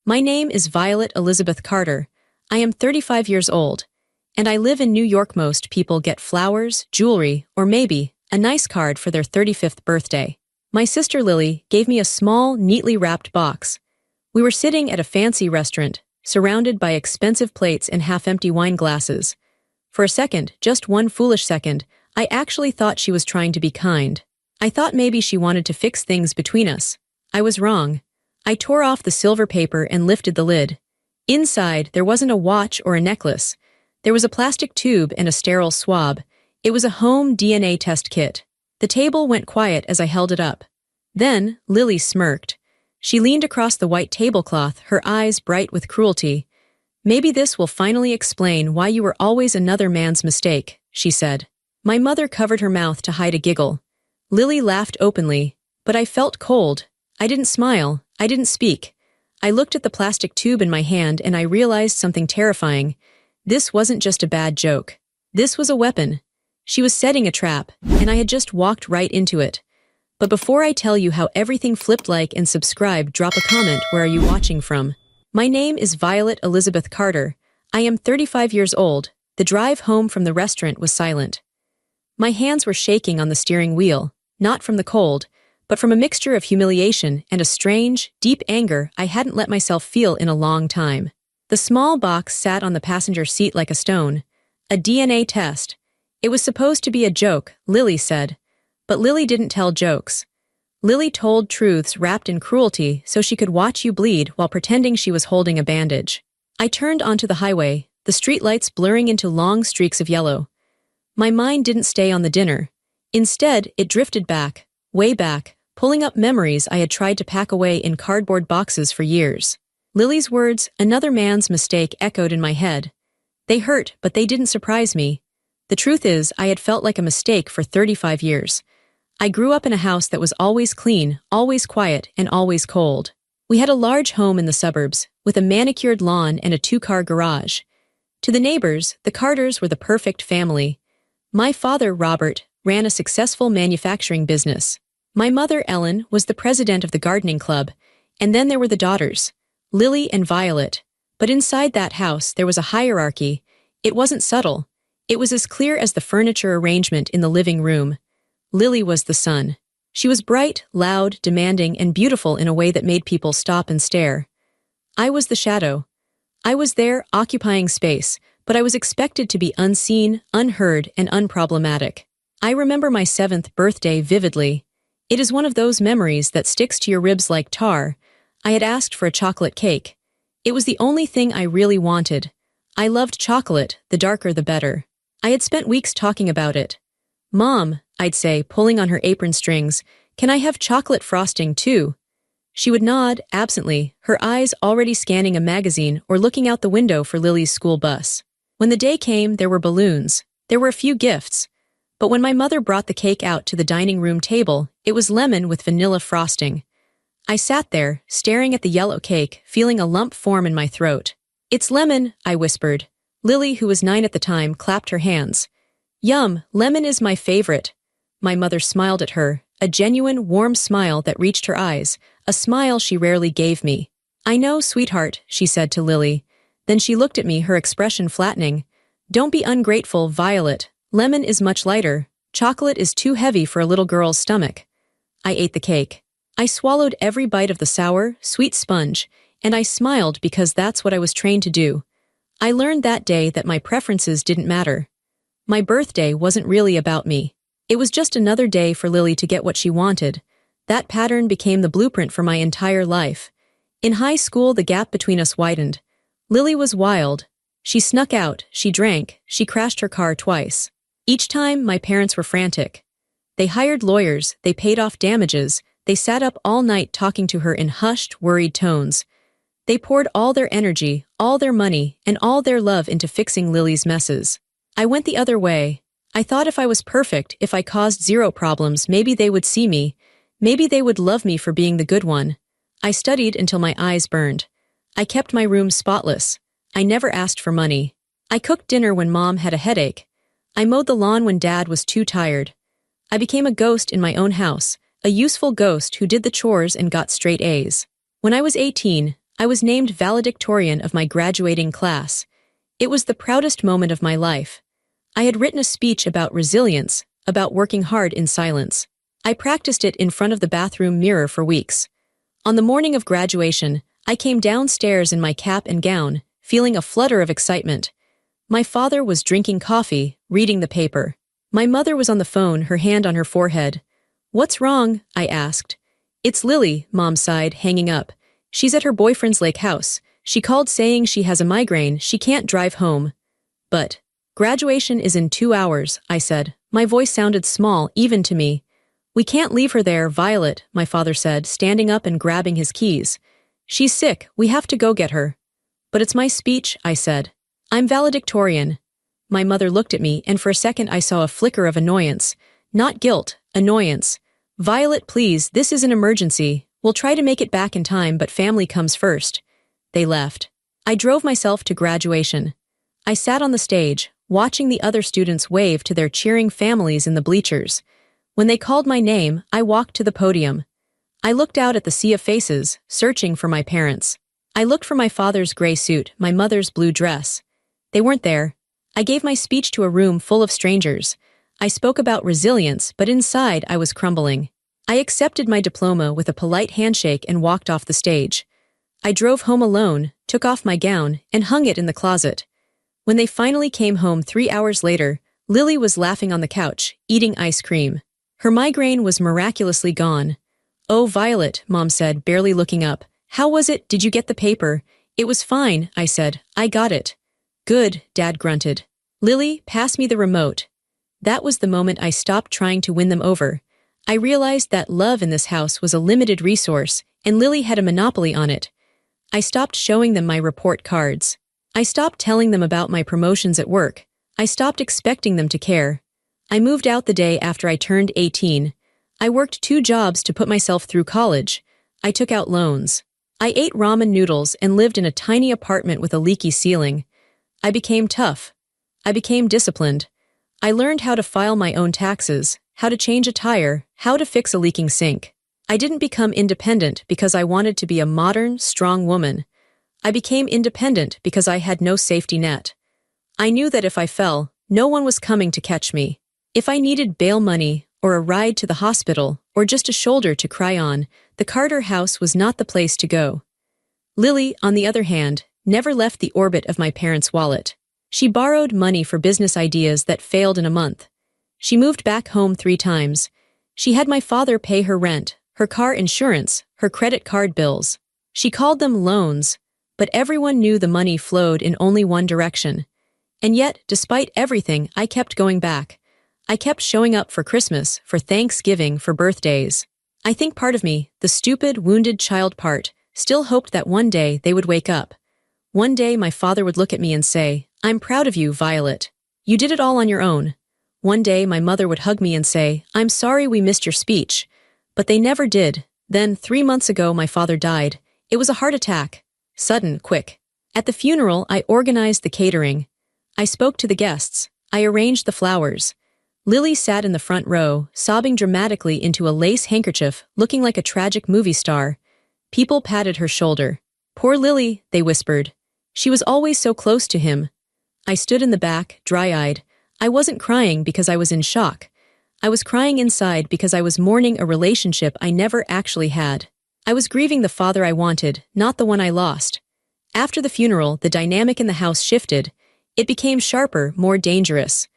My name is Violet Elizabeth Carter. I am 35 years old, and I live in New York. Most people get flowers, jewelry, or maybe a nice card for their 35th birthday. My sister Lily gave me a small, neatly wrapped box. We were sitting at a fancy restaurant, surrounded by expensive plates and half-empty wine glasses. For a second, just one foolish second, I actually thought she was trying to be kind. I thought maybe she wanted to fix things between us. I was wrong. I tore off the silver paper and lifted the lid. Inside, there wasn't a watch or a necklace. There was a plastic tube and a sterile swab. It was a home DNA test kit. The table went quiet as I held it up. Then, Lily smirked. She leaned across the white tablecloth, her eyes bright with cruelty. "Maybe this will finally explain why you were always another man's mistake," she said. My mother covered her mouth to hide a giggle. Lily laughed openly, but I felt cold. I didn't smile. I didn't speak. I looked at the plastic tube in my hand and I realized something terrifying. This wasn't just a bad joke. This was a weapon. She was setting a trap, and I had just walked right into it. But before I tell you how everything flipped, like and subscribe, drop a comment. Where are you watching from? My name is Violet Elizabeth Carter. I am 35 years old. The drive home from the restaurant was silent. My hands were shaking on the steering wheel, not from the cold, but from a mixture of humiliation and a strange, deep anger I hadn't let myself feel in a long time. The small box sat on the passenger seat like a stone. A DNA test. It was supposed to be a joke, Lily said. But Lily didn't tell jokes. Lily told truths wrapped in cruelty so she could watch you bleed while pretending she was holding a bandage. I turned onto the highway, the streetlights blurring into long streaks of yellow. My mind didn't stay on the dinner. Instead, it drifted back, way back, pulling up memories I had tried to pack away in cardboard boxes for years. Lily's words, "another man's mistake," echoed in my head. They hurt, but they didn't surprise me. The truth is, I had felt like a mistake for 35 years. I grew up in a house that was always clean, always quiet, and always cold. We had a large home in the suburbs, with a manicured lawn and a two-car garage. To the neighbors, the Carters were the perfect family. My father, Robert, ran a successful manufacturing business. My mother, Ellen, was the president of the gardening club, and then there were the daughters, Lily and Violet. But inside that house, there was a hierarchy. It wasn't subtle. It was as clear as the furniture arrangement in the living room. Lily was the sun. She was bright, loud, demanding, and beautiful in a way that made people stop and stare. I was the shadow. I was there, occupying space, but I was expected to be unseen, unheard, and unproblematic. I remember my 7th birthday vividly. It is one of those memories that sticks to your ribs like tar. I had asked for a chocolate cake. It was the only thing I really wanted. I loved chocolate, the darker the better. I had spent weeks talking about it. "Mom," I'd say, pulling on her apron strings, "can I have chocolate frosting too?" She would nod, absently, her eyes already scanning a magazine or looking out the window for Lily's school bus. When the day came, there were balloons. There were a few gifts. But when my mother brought the cake out to the dining room table, it was lemon with vanilla frosting. I sat there, staring at the yellow cake, feeling a lump form in my throat. "It's lemon," I whispered. Lily, who was 9 at the time, clapped her hands. "Yum, lemon is my favorite." My mother smiled at her, a genuine, warm smile that reached her eyes, a smile she rarely gave me. "I know, sweetheart," she said to Lily. Then she looked at me, her expression flattening. "Don't be ungrateful, Violet. Lemon is much lighter. Chocolate is too heavy for a little girl's stomach." I ate the cake. I swallowed every bite of the sour, sweet sponge, and I smiled because that's what I was trained to do. I learned that day that my preferences didn't matter. My birthday wasn't really about me. It was just another day for Lily to get what she wanted. That pattern became the blueprint for my entire life. In high school, the gap between us widened. Lily was wild. She snuck out, she drank, she crashed her car twice. Each time, my parents were frantic. They hired lawyers, they paid off damages, they sat up all night talking to her in hushed, worried tones. They poured all their energy, all their money, and all their love into fixing Lily's messes. I went the other way. I thought if I was perfect, if I caused zero problems, maybe they would see me. Maybe they would love me for being the good one. I studied until my eyes burned. I kept my room spotless. I never asked for money. I cooked dinner when Mom had a headache. I mowed the lawn when Dad was too tired. I became a ghost in my own house, a useful ghost who did the chores and got straight A's. When I was 18, I was named valedictorian of my graduating class. It was the proudest moment of my life. I had written a speech about resilience, about working hard in silence. I practiced it in front of the bathroom mirror for weeks. On the morning of graduation, I came downstairs in my cap and gown, feeling a flutter of excitement. My father was drinking coffee, reading the paper. My mother was on the phone, her hand on her forehead. "What's wrong?" I asked. "It's Lily," Mom sighed, hanging up. "She's at her boyfriend's lake house. She called saying she has a migraine, she can't drive home." "But graduation is in 2 hours," I said. My voice sounded small, even to me. "We can't leave her there, Violet," my father said, standing up and grabbing his keys. "She's sick, we have to go get her." "But it's my speech," I said. "I'm valedictorian." My mother looked at me, and for a second I saw a flicker of annoyance. Not guilt, annoyance. "Violet, please, this is an emergency. We'll try to make it back in time, but family comes first." They left. I drove myself to graduation. I sat on the stage, watching the other students wave to their cheering families in the bleachers. When they called my name, I walked to the podium. I looked out at the sea of faces, searching for my parents. I looked for my father's gray suit, my mother's blue dress. They weren't there. I gave my speech to a room full of strangers. I spoke about resilience, but inside I was crumbling. I accepted my diploma with a polite handshake and walked off the stage. I drove home alone, took off my gown, and hung it in the closet. When they finally came home 3 hours later, Lily was laughing on the couch, eating ice cream. Her migraine was miraculously gone. "Oh, Violet," Mom said, barely looking up. "How was it? Did you get the paper?" "It was fine," I said. "I got it." "Good," Dad grunted. "Lily, pass me the remote." That was the moment I stopped trying to win them over. I realized that love in this house was a limited resource, and Lily had a monopoly on it. I stopped showing them my report cards. I stopped telling them about my promotions at work. I stopped expecting them to care. I moved out the day after I turned 18. I worked 2 jobs to put myself through college. I took out loans. I ate ramen noodles and lived in a tiny apartment with a leaky ceiling. I became tough. I became disciplined. I learned how to file my own taxes, how to change a tire, how to fix a leaking sink. I didn't become independent because I wanted to be a modern, strong woman. I became independent because I had no safety net. I knew that if I fell, no one was coming to catch me. If I needed bail money, or a ride to the hospital, or just a shoulder to cry on, the Carter house was not the place to go. Lily, on the other hand, never left the orbit of my parents' wallet. She borrowed money for business ideas that failed in a month. She moved back home 3 times. She had my father pay her rent, her car insurance, her credit card bills. She called them loans, but everyone knew the money flowed in only one direction. And yet, despite everything, I kept going back. I kept showing up for Christmas, for Thanksgiving, for birthdays. I think part of me, the stupid, wounded child part, still hoped that one day they would wake up. One day my father would look at me and say, "I'm proud of you, Violet. You did it all on your own." One day my mother would hug me and say, "I'm sorry we missed your speech." But they never did. Then, 3 months ago, my father died. It was a heart attack. Sudden, quick. At the funeral, I organized the catering. I spoke to the guests. I arranged the flowers. Lily sat in the front row, sobbing dramatically into a lace handkerchief, looking like a tragic movie star. People patted her shoulder. "Poor Lily," they whispered. "She was always so close to him." I stood in the back, dry-eyed. I wasn't crying because I was in shock. I was crying inside because I was mourning a relationship I never actually had. I was grieving the father I wanted, not the one I lost. After the funeral, the dynamic in the house shifted. It became sharper, more dangerous.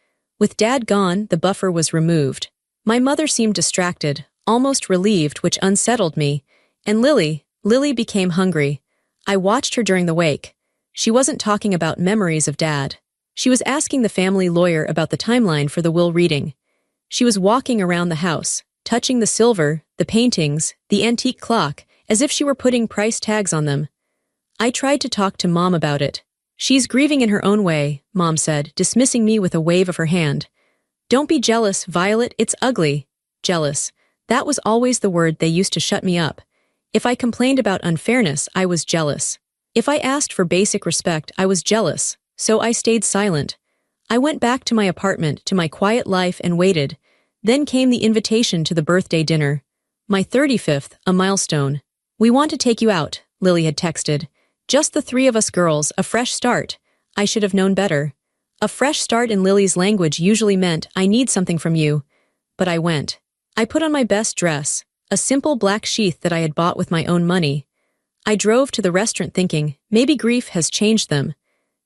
With Dad gone, the buffer was removed. My mother seemed distracted, almost relieved, which unsettled me. And Lily became hungry. I watched her during the wake. She wasn't talking about memories of Dad. She was asking the family lawyer about the timeline for the will reading. She was walking around the house, touching the silver, the paintings, the antique clock, as if she were putting price tags on them. I tried to talk to Mom about it. "She's grieving in her own way," Mom said, dismissing me with a wave of her hand. "Don't be jealous, Violet, it's ugly." Jealous. That was always the word they used to shut me up. If I complained about unfairness, I was jealous. If I asked for basic respect, I was jealous. So I stayed silent. I went back to my apartment, to my quiet life, and waited. Then came the invitation to the birthday dinner. My 35th, a milestone. "We want to take you out," Lily had texted. Just the three of us girls, a fresh start. I should have known better. A fresh start in Lily's language usually meant, I need something from you. But I went. I put on my best dress, a simple black sheath that I had bought with my own money. I drove to the restaurant thinking, maybe grief has changed them.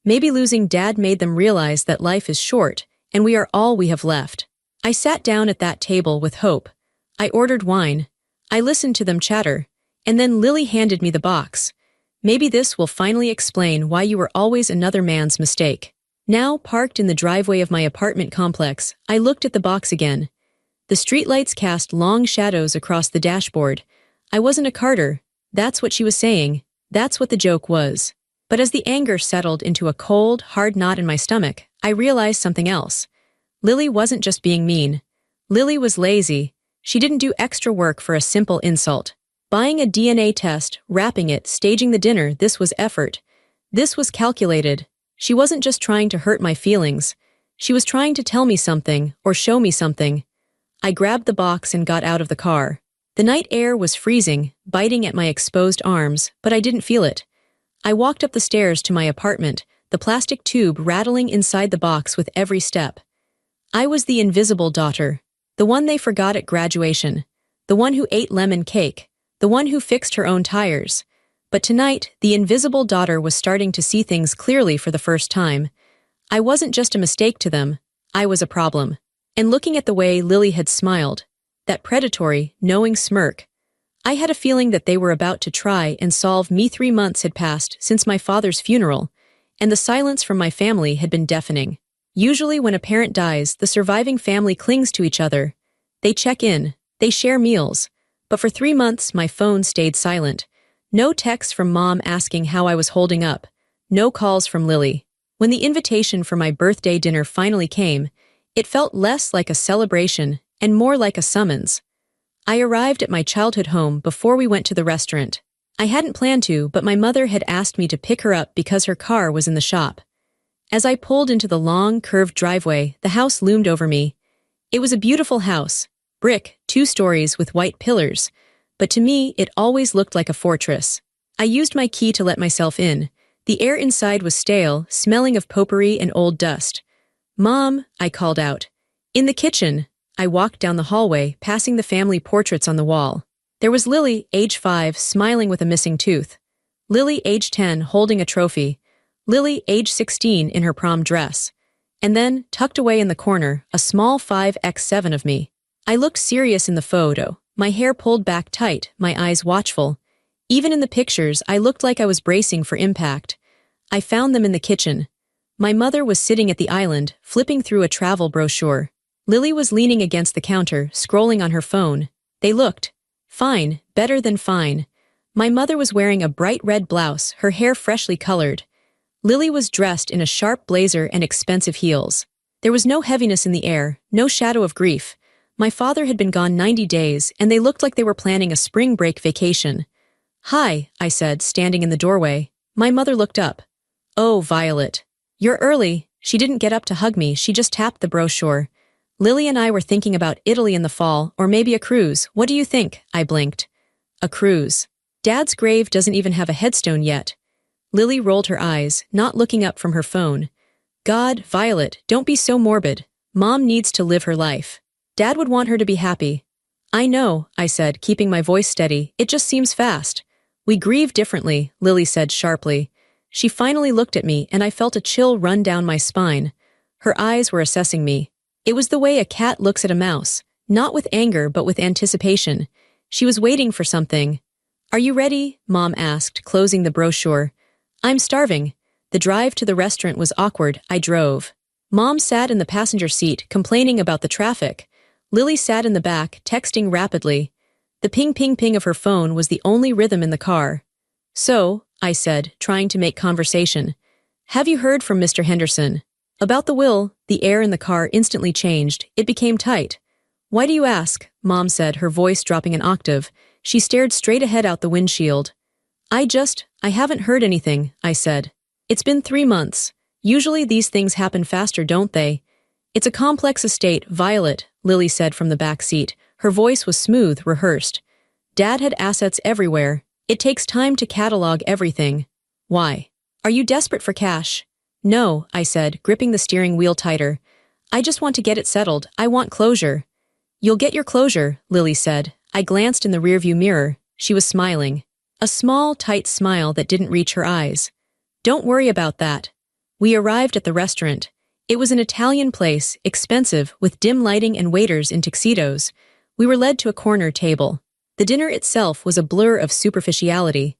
Maybe losing Dad made them realize that life is short, and we are all we have left. I sat down at that table with hope. I ordered wine. I listened to them chatter. And then Lily handed me the box. Maybe this will finally explain why you were always another man's mistake. Now, parked in the driveway of my apartment complex, I looked at the box again. The streetlights cast long shadows across the dashboard. I wasn't a Carter. That's what she was saying. That's what the joke was. But as the anger settled into a cold, hard knot in my stomach, I realized something else. Lily wasn't just being mean. Lily was lazy. She didn't do extra work for a simple insult. Buying a DNA test, wrapping it, staging the dinner, this was effort. This was calculated. She wasn't just trying to hurt my feelings. She was trying to tell me something, or show me something. I grabbed the box and got out of the car. The night air was freezing, biting at my exposed arms, but I didn't feel it. I walked up the stairs to my apartment, the plastic tube rattling inside the box with every step. I was the invisible daughter, the one they forgot at graduation, the one who ate lemon cake, the one who fixed her own tires. But tonight, the invisible daughter was starting to see things clearly for the first time. I wasn't just a mistake to them, I was a problem. And looking at the way Lily had smiled, that predatory, knowing smirk, I had a feeling that they were about to try and solve me. 3 months had passed since my father's funeral, and the silence from my family had been deafening. Usually when a parent dies, the surviving family clings to each other. They check in, they share meals. But for 3 months, my phone stayed silent. No texts from Mom asking how I was holding up. No calls from Lily. When the invitation for my birthday dinner finally came, it felt less like a celebration and more like a summons. I arrived at my childhood home before we went to the restaurant. I hadn't planned to, but my mother had asked me to pick her up because her car was in the shop. As I pulled into the long, curved driveway, the house loomed over me. It was a beautiful house, brick, 2 stories with white pillars, but to me it always looked like a fortress. I used my key to let myself in. The air inside was stale, smelling of potpourri and old dust. "Mom," I called out. In the kitchen, I walked down the hallway, passing the family portraits on the wall. There was Lily, age 5, smiling with a missing tooth. Lily, age 10, holding a trophy. Lily, age 16, in her prom dress. And then, tucked away in the corner, a small 5x7 of me. I looked serious in the photo, my hair pulled back tight, my eyes watchful. Even in the pictures, I looked like I was bracing for impact. I found them in the kitchen. My mother was sitting at the island, flipping through a travel brochure. Lily was leaning against the counter, scrolling on her phone. They looked fine, better than fine. My mother was wearing a bright red blouse, her hair freshly colored. Lily was dressed in a sharp blazer and expensive heels. There was no heaviness in the air, no shadow of grief. My father had been gone 90 days, and they looked like they were planning a spring break vacation. "Hi," I said, standing in the doorway. My mother looked up. "Oh, Violet. You're early." She didn't get up to hug me, she just tapped the brochure. "Lily and I were thinking about Italy in the fall, or maybe a cruise. What do you think?" I blinked. "A cruise. Dad's grave doesn't even have a headstone yet." Lily rolled her eyes, not looking up from her phone. "God, Violet, don't be so morbid. Mom needs to live her life. Dad would want her to be happy." "I know," I said, keeping my voice steady. "It just seems fast." "We grieve differently," Lily said sharply. She finally looked at me, and I felt a chill run down my spine. Her eyes were assessing me. It was the way a cat looks at a mouse, not with anger but with anticipation. She was waiting for something. "Are you ready?" Mom asked, closing the brochure. "I'm starving." The drive to the restaurant was awkward. I drove. Mom sat in the passenger seat, complaining about the traffic. Lily sat in the back, texting rapidly. The ping-ping-ping of her phone was the only rhythm in the car. "So," I said, trying to make conversation, "have you heard from Mr. Henderson?" "About the will." The air in the car instantly changed. It became tight. "Why do you ask?" Mom said, her voice dropping an octave. She stared straight ahead out the windshield. I haven't heard anything," I said. "It's been 3 months. Usually these things happen faster, don't they?" "It's a complex estate, Violet," Lily said from the back seat. Her voice was smooth, rehearsed. "Dad had assets everywhere. It takes time to catalog everything. Why? Are you desperate for cash? No, I said, gripping the steering wheel tighter. I just want to get it settled. I want closure. You'll get your closure, Lily said. I glanced in the rearview mirror. She was smiling. A small, tight smile that didn't reach her eyes. Don't worry about that. We arrived at the restaurant. It was an Italian place, expensive, with dim lighting and waiters in tuxedos. We were led to a corner table. The dinner itself was a blur of superficiality.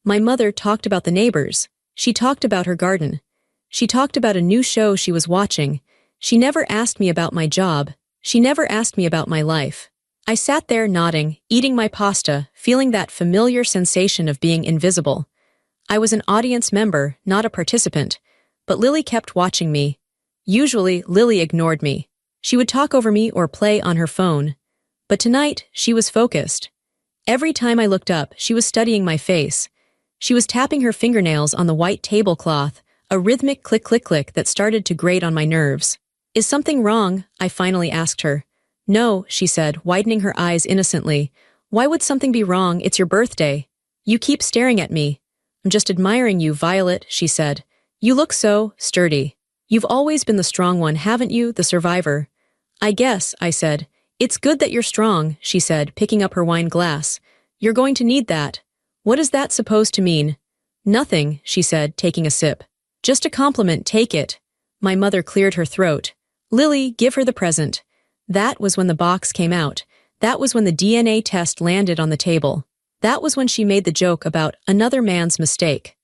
My mother talked about the neighbors. She talked about her garden. She talked about a new show she was watching. She never asked me about my job. She never asked me about my life. I sat there nodding, eating my pasta, feeling that familiar sensation of being invisible. I was an audience member, not a participant, but Lily kept watching me. Usually, Lily ignored me. She would talk over me or play on her phone. But tonight, she was focused. Every time I looked up, she was studying my face. She was tapping her fingernails on the white tablecloth, a rhythmic click-click-click that started to grate on my nerves. Is something wrong? I finally asked her. No, she said, widening her eyes innocently. Why would something be wrong? It's your birthday. You keep staring at me. I'm just admiring you, Violet, she said. You look so sturdy. You've always been the strong one, haven't you, the survivor? I guess, I said. It's good that you're strong, she said, picking up her wine glass. You're going to need that. What is that supposed to mean? Nothing, she said, taking a sip. Just a compliment, take it. My mother cleared her throat. Lily, give her the present. That was when the box came out. That was when the DNA test landed on the table. That was when she made the joke about another man's mistake.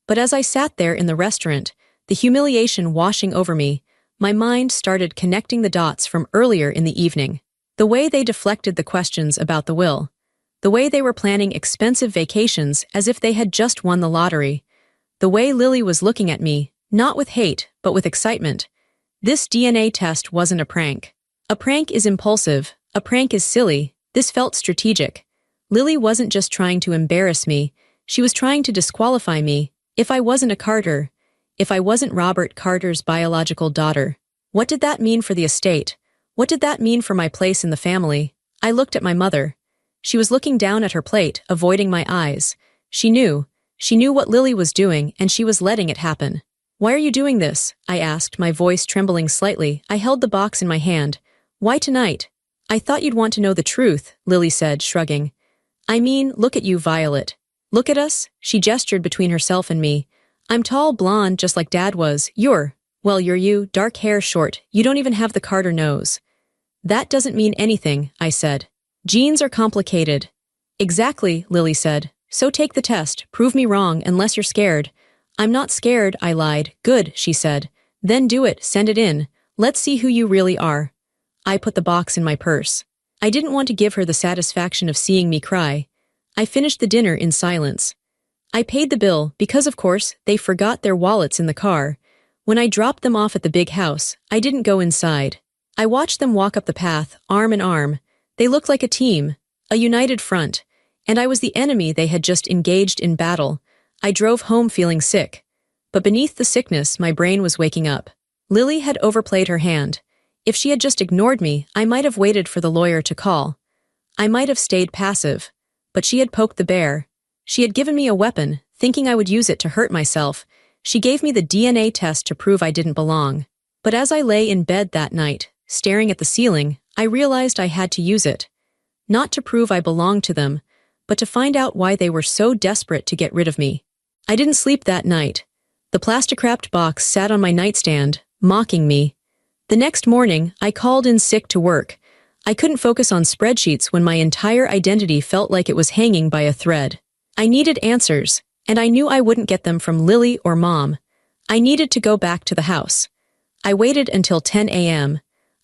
But as I sat there in the restaurant, the humiliation washing over me, my mind started connecting the dots from earlier in the evening. The way they deflected the questions about the will. The way they were planning expensive vacations as if they had just won the lottery. The way Lily was looking at me, not with hate, but with excitement. This DNA test wasn't a prank. A prank is impulsive. A prank is silly. This felt strategic. Lily wasn't just trying to embarrass me. She was trying to disqualify me. If I wasn't a Carter. If I wasn't Robert Carter's biological daughter. What did that mean for the estate? What did that mean for my place in the family? I looked at my mother. She was looking down at her plate, avoiding my eyes. She knew what Lily was doing, and she was letting it happen. Why are you doing this? I asked, my voice trembling slightly. I held the box in my hand. Why tonight? I thought you'd want to know the truth, Lily said, shrugging. I mean, look at you, Violet. Look at us, she gestured between herself and me. I'm tall, blonde, just like Dad was. You're you, dark hair, short. You don't even have the Carter nose. That doesn't mean anything, I said. Genes are complicated. Exactly, Lily said. So take the test, prove me wrong, unless you're scared. I'm not scared, I lied. Good, she said. Then do it, send it in. Let's see who you really are. I put the box in my purse. I didn't want to give her the satisfaction of seeing me cry. I finished the dinner in silence. I paid the bill because, of course, they forgot their wallets in the car. When I dropped them off at the big house, I didn't go inside. I watched them walk up the path, arm in arm. They looked like a team, a united front, and I was the enemy they had just engaged in battle. I drove home feeling sick. But beneath the sickness, my brain was waking up. Lily had overplayed her hand. If she had just ignored me, I might have waited for the lawyer to call. I might have stayed passive. But she had poked the bear. She had given me a weapon, thinking I would use it to hurt myself. She gave me the DNA test to prove I didn't belong. But as I lay in bed that night, staring at the ceiling, I realized I had to use it. Not to prove I belonged to them, but to find out why they were so desperate to get rid of me. I didn't sleep that night. The plastic-wrapped box sat on my nightstand, mocking me. The next morning, I called in sick to work. I couldn't focus on spreadsheets when my entire identity felt like it was hanging by a thread. I needed answers, and I knew I wouldn't get them from Lily or Mom. I needed to go back to the house. I waited until 10 a.m.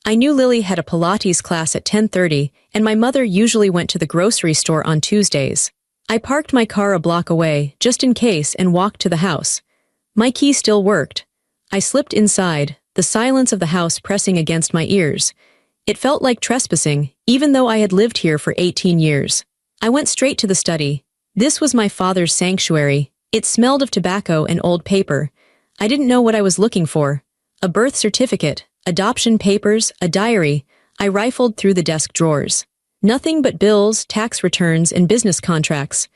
I knew Lily had a Pilates class at 10:30, and my mother usually went to the grocery store on Tuesdays. I parked my car a block away, just in case, and walked to the house. My key still worked. I slipped inside, the silence of the house pressing against my ears. It felt like trespassing, even though I had lived here for 18 years. I went straight to the study. This was my father's sanctuary. It smelled of tobacco and old paper. I didn't know what I was looking for. A birth certificate, adoption papers, a diary. I rifled through the desk drawers. Nothing but bills, tax returns, and business contracts.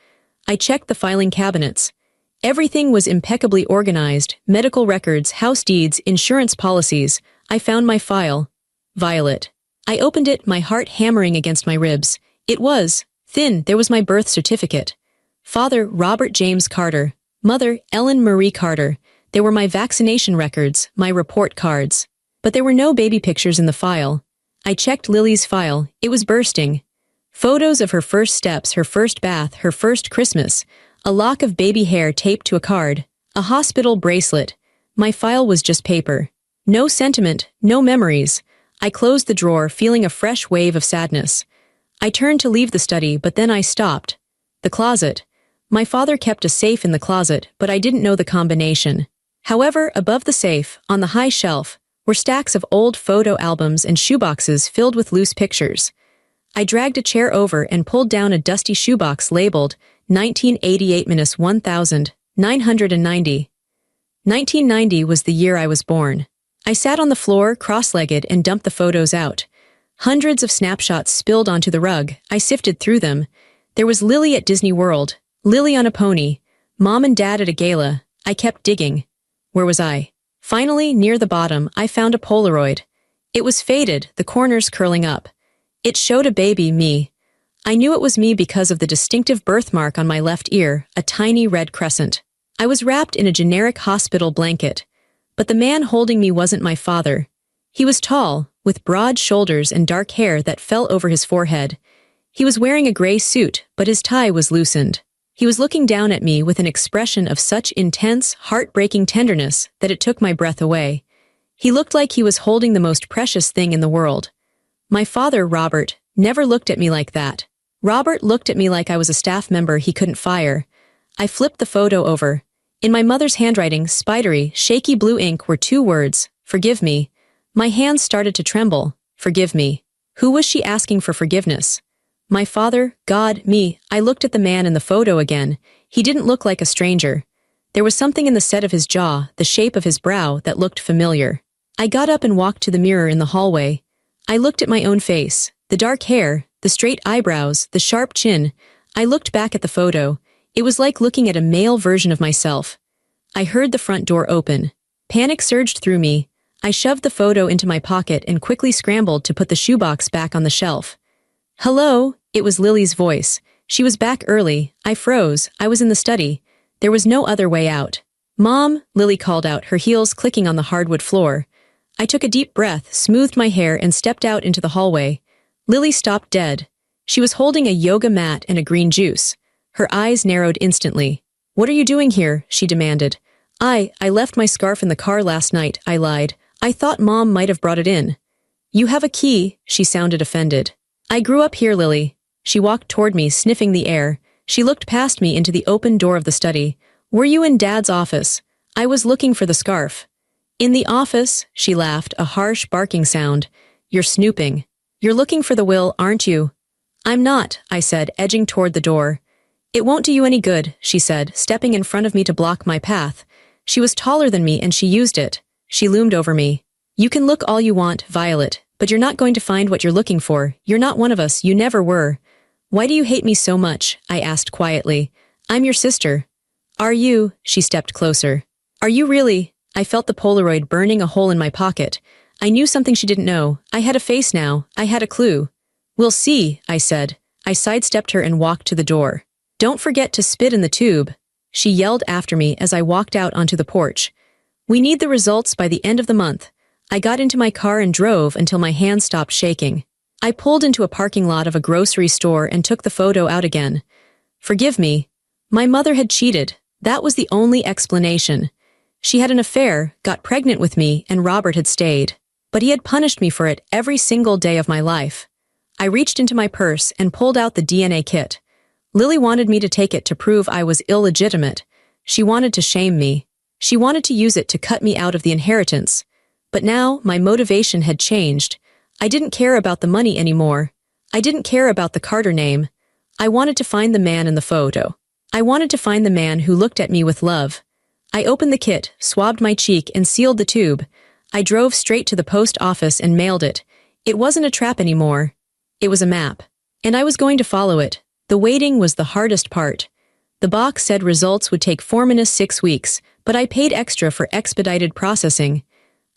I checked the filing cabinets. Everything was impeccably organized: medical records, house deeds, insurance policies. I found my file. Violet. I opened it, my heart hammering against my ribs. It was thin. There was my birth certificate. Father, Robert James Carter. Mother, Ellen Marie Carter. There were my vaccination records, my report cards. But there were no baby pictures in the file. I checked Lily's file. It was bursting. Photos of her first steps, her first bath, her first Christmas, a lock of baby hair taped to a card, a hospital bracelet. My file was just paper. No sentiment, no memories. I closed the drawer, feeling a fresh wave of sadness. I turned to leave the study, but then I stopped. The closet. My father kept a safe in the closet, but I didn't know the combination. However, above the safe, on the high shelf, were stacks of old photo albums and shoeboxes filled with loose pictures. I dragged a chair over and pulled down a dusty shoebox labeled 1988-1990. 1990 was the year I was born. I sat on the floor, cross-legged, and dumped the photos out. Hundreds of snapshots spilled onto the rug. I sifted through them. There was Lily at Disney World, Lily on a pony, Mom and Dad at a gala. I kept digging. Where was I? Finally, near the bottom, I found a Polaroid. It was faded, the corners curling up. It showed a baby me. I knew it was me because of the distinctive birthmark on my left ear, a tiny red crescent. I was wrapped in a generic hospital blanket. But the man holding me wasn't my father. He was tall, with broad shoulders and dark hair that fell over his forehead. He was wearing a gray suit, but his tie was loosened. He was looking down at me with an expression of such intense, heartbreaking tenderness that it took my breath away. He looked like he was holding the most precious thing in the world. My father, Robert, never looked at me like that. Robert looked at me like I was a staff member he couldn't fire. I flipped the photo over. In my mother's handwriting, spidery, shaky blue ink, were two words: forgive me. My hands started to tremble. Forgive me. Who was she asking for forgiveness? My father, God, me. I looked at the man in the photo again. He didn't look like a stranger. There was something in the set of his jaw, the shape of his brow, that looked familiar. I got up and walked to the mirror in the hallway. I looked at my own face, the dark hair, the straight eyebrows, the sharp chin. I looked back at the photo. It was like looking at a male version of myself. I heard the front door open. Panic surged through me. I shoved the photo into my pocket and quickly scrambled to put the shoebox back on the shelf. Hello, it was Lily's voice. She was back early. I froze. I was in the study. There was no other way out. Mom, Lily called out, her heels clicking on the hardwood floor. I took a deep breath, smoothed my hair, and stepped out into the hallway. Lily stopped dead. She was holding a yoga mat and a green juice. Her eyes narrowed instantly. What are you doing here? She demanded. I left my scarf in the car last night, I lied. I thought Mom might have brought it in. You have a key, she sounded offended. I grew up here, Lily. She walked toward me, sniffing the air. She looked past me into the open door of the study. Were you in Dad's office? I was looking for the scarf. In the office, she laughed, a harsh barking sound. You're snooping. You're looking for the will, aren't you? I'm not, I said, edging toward the door. It won't do you any good, she said, stepping in front of me to block my path. She was taller than me and she used it. She loomed over me. You can look all you want, Violet, but you're not going to find what you're looking for. You're not one of us, you never were. Why do you hate me so much? I asked quietly. I'm your sister. Are you? She stepped closer. Are you really? I felt the Polaroid burning a hole in my pocket. I knew something she didn't know. I had a face now. I had a clue. We'll see, I said. I sidestepped her and walked to the door. Don't forget to spit in the tube, she yelled after me as I walked out onto the porch. We need the results by the end of the month. I got into my car and drove until my hands stopped shaking. I pulled into a parking lot of a grocery store and took the photo out again. Forgive me. My mother had cheated. That was the only explanation. She had an affair, got pregnant with me, and Robert had stayed. But he had punished me for it every single day of my life. I reached into my purse and pulled out the DNA kit. Lily wanted me to take it to prove I was illegitimate. She wanted to shame me. She wanted to use it to cut me out of the inheritance. But now, my motivation had changed. I didn't care about the money anymore. I didn't care about the Carter name. I wanted to find the man in the photo. I wanted to find the man who looked at me with love. I opened the kit, swabbed my cheek, and sealed the tube. I drove straight to the post office and mailed it. It wasn't a trap anymore. It was a map. And I was going to follow it. The waiting was the hardest part. The box said results would take 4 to 6 weeks, but I paid extra for expedited processing.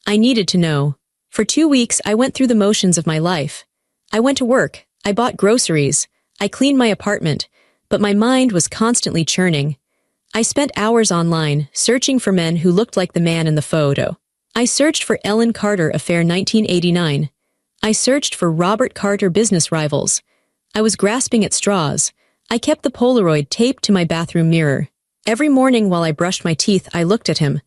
I needed to know. For 2 weeks, I went through the motions of my life. I went to work, I bought groceries, I cleaned my apartment, but my mind was constantly churning. I spent hours online, searching for men who looked like the man in the photo. I searched for Ellen Carter Affair 1989. I searched for Robert Carter business rivals. I was grasping at straws. I kept the Polaroid taped to my bathroom mirror. Every morning while I brushed my teeth, I looked at him.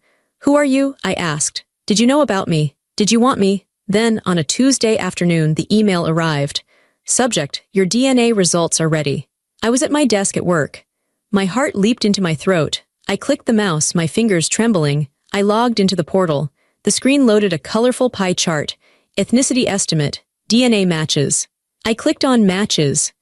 "Who are you?" I asked. "Did you know about me? Did you want me?" Then, on a Tuesday afternoon, the email arrived. Subject: Your DNA results are ready. I was at my desk at work. My heart leaped into my throat. I clicked the mouse, my fingers trembling. I logged into the portal. The screen loaded a colorful pie chart. Ethnicity estimate. DNA matches. I clicked on matches.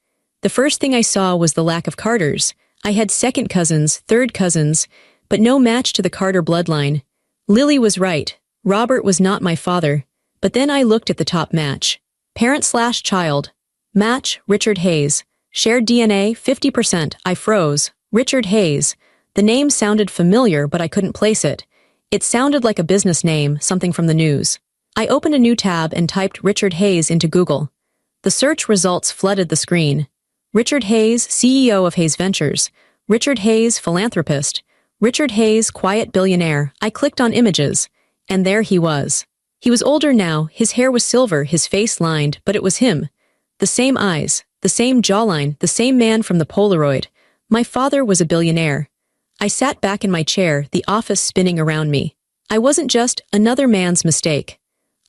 The first thing I saw was the lack of Carters. I had second cousins, third cousins, but no match to the Carter bloodline. Lily was right. Robert was not my father. But then I looked at the top match. Parent/child. Match: Richard Hayes. Shared DNA 50%. I froze. Richard Hayes. The name sounded familiar, but I couldn't place it. It sounded like a business name, something from the news. I opened a new tab and typed Richard Hayes into Google. The search results flooded the screen. Richard Hayes, CEO of Hayes Ventures. Richard Hayes, philanthropist. Richard Hayes, quiet billionaire. I clicked on images, and there he was. He was older now, his hair was silver, his face lined, but it was him. The same eyes, the same jawline, the same man from the Polaroid. My father was a billionaire. I sat back in my chair, the office spinning around me. I wasn't just another man's mistake.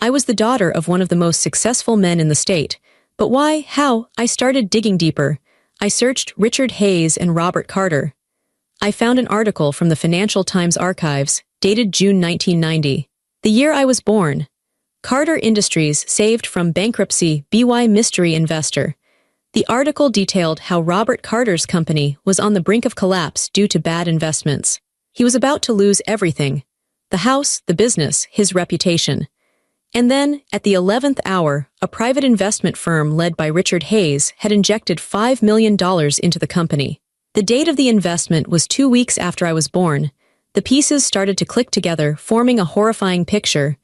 I was the daughter of one of the most successful men in the state. But why? How? I started digging deeper. I searched Richard Hayes and Robert Carter. I found an article from the Financial Times archives, dated June 1990. The year I was born. Carter Industries saved from bankruptcy, BY mystery investor. The article detailed how Robert Carter's company was on the brink of collapse due to bad investments. He was about to lose everything: the house, the business, his reputation. And then, at the 11th hour, a private investment firm led by Richard Hayes had injected $5 million into the company. The date of the investment was 2 weeks after I was born. The pieces started to click together, forming a horrifying picture.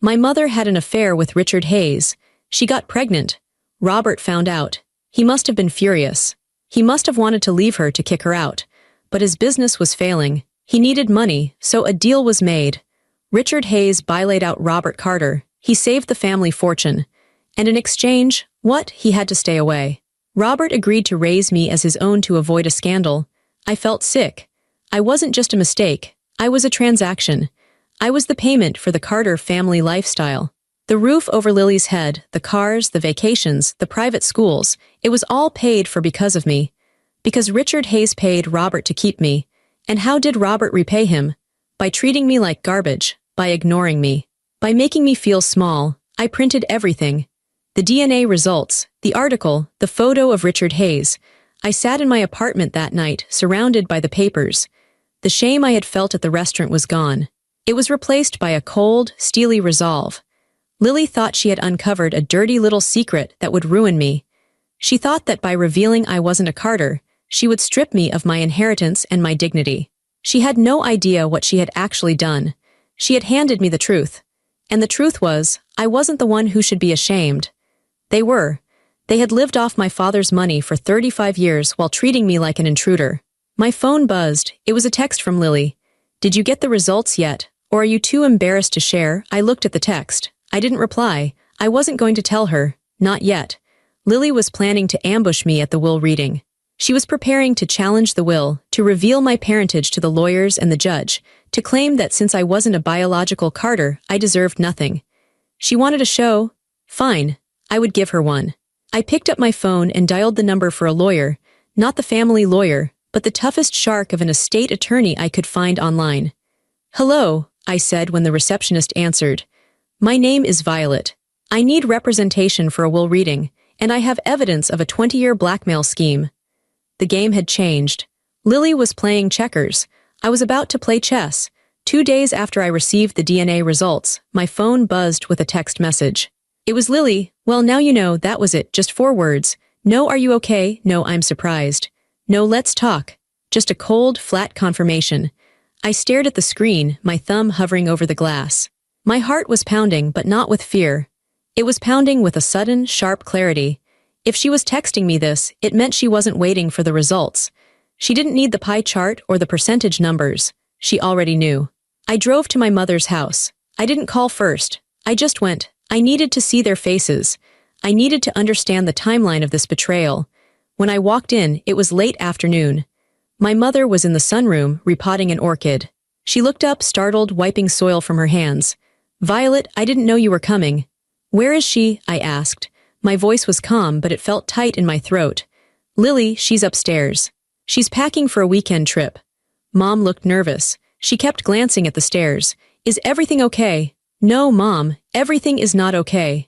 My mother had an affair with Richard Hayes. She got pregnant. Robert found out. He must have been furious. He must have wanted to leave her to kick her out. But his business was failing. He needed money, so a deal was made. Richard Hayes bailout out Robert Carter. He saved the family fortune. And in exchange, what? He had to stay away. Robert agreed to raise me as his own to avoid a scandal. I felt sick. I wasn't just a mistake. I was a transaction. I was the payment for the Carter family lifestyle. The roof over Lily's head, the cars, the vacations, the private schools, it was all paid for because of me. Because Richard Hayes paid Robert to keep me. And how did Robert repay him? By treating me like garbage, by ignoring me, by making me feel small. I printed everything. The DNA results, the article, the photo of Richard Hayes. I sat in my apartment that night, surrounded by the papers. The shame I had felt at the restaurant was gone. It was replaced by a cold, steely resolve. Lily thought she had uncovered a dirty little secret that would ruin me. She thought that by revealing I wasn't a Carter, she would strip me of my inheritance and my dignity. She had no idea what she had actually done. She had handed me the truth. And the truth was, I wasn't the one who should be ashamed. They were. They had lived off my father's money for 35 years while treating me like an intruder. My phone buzzed. It was a text from Lily. "Did you get the results yet? Or are you too embarrassed to share?" I looked at the text. I didn't reply. I wasn't going to tell her. Not yet. Lily was planning to ambush me at the will reading. She was preparing to challenge the will, to reveal my parentage to the lawyers and the judge, to claim that since I wasn't a biological Carter, I deserved nothing. She wanted a show. Fine. I would give her one. I picked up my phone and dialed the number for a lawyer, not the family lawyer, but the toughest shark of an estate attorney I could find online. "Hello," I said when the receptionist answered. "My name is Violet. I need representation for a will reading, and I have evidence of a 20-year blackmail scheme." The game had changed. Lily was playing checkers. I was about to play chess. 2 days after I received the DNA results, my phone buzzed with a text message. It was Lily. "Well, now you know, that was it, just 4 words. No, are you okay? No, I'm surprised. No, let's talk. just a cold, flat confirmation. I stared at the screen, my thumb hovering over the glass. My heart was pounding, but not with fear. It was pounding with a sudden, sharp clarity. If she was texting me this, it meant she wasn't waiting for the results. She didn't need the pie chart or the percentage numbers. She already knew. I drove to my mother's house. I didn't call first. I just went. I needed to see their faces. I needed to understand the timeline of this betrayal. When I walked in, it was late afternoon. My mother was in the sunroom, repotting an orchid. She looked up, startled, wiping soil from her hands. "Violet, I didn't know you were coming." "Where is she?" I asked. My voice was calm, but it felt tight in my throat. "Lily, she's upstairs. She's packing for a weekend trip." Mom looked nervous. She kept glancing at the stairs. "Is everything okay?" "No, Mom, everything is not okay."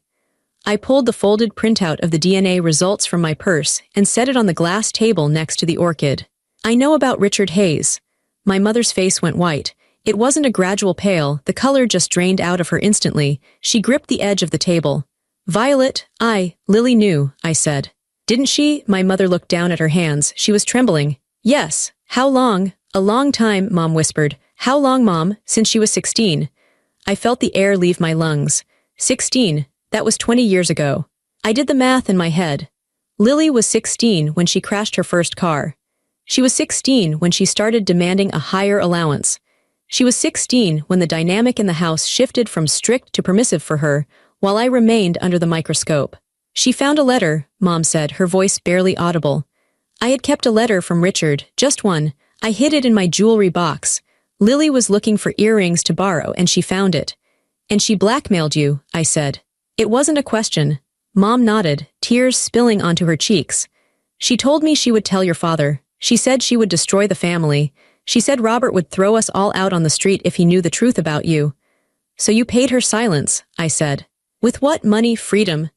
I pulled the folded printout of the DNA results from my purse and set it on the glass table next to the orchid. "I know about Richard Hayes." My mother's face went white. It wasn't a gradual pale, the color just drained out of her instantly. She gripped the edge of the table. "Violet, Lily knew," I said. "Didn't she?" My mother looked down at her hands. She was trembling. "Yes. How long?" "A long time," Mom whispered. "How long, Mom?" "Since she was 16. I felt the air leave my lungs. 16. That was 20 years ago. I did the math in my head. Lily was 16 when she crashed her first car. She was 16 when she started demanding a higher allowance. She was 16 when the dynamic in the house shifted from strict to permissive for her, while I remained under the microscope. "She found a letter," Mom said, her voice barely audible. "I had kept a letter from Richard, just one. I hid it in my jewelry box. Lily was looking for earrings to borrow and she found it." "And she blackmailed you," I said. It wasn't a question. Mom nodded, tears spilling onto her cheeks. "She told me she would tell your father. She said she would destroy the family. She said Robert would throw us all out on the street if he knew the truth about you." "So you paid her silence," I said. "With what money, freedom?"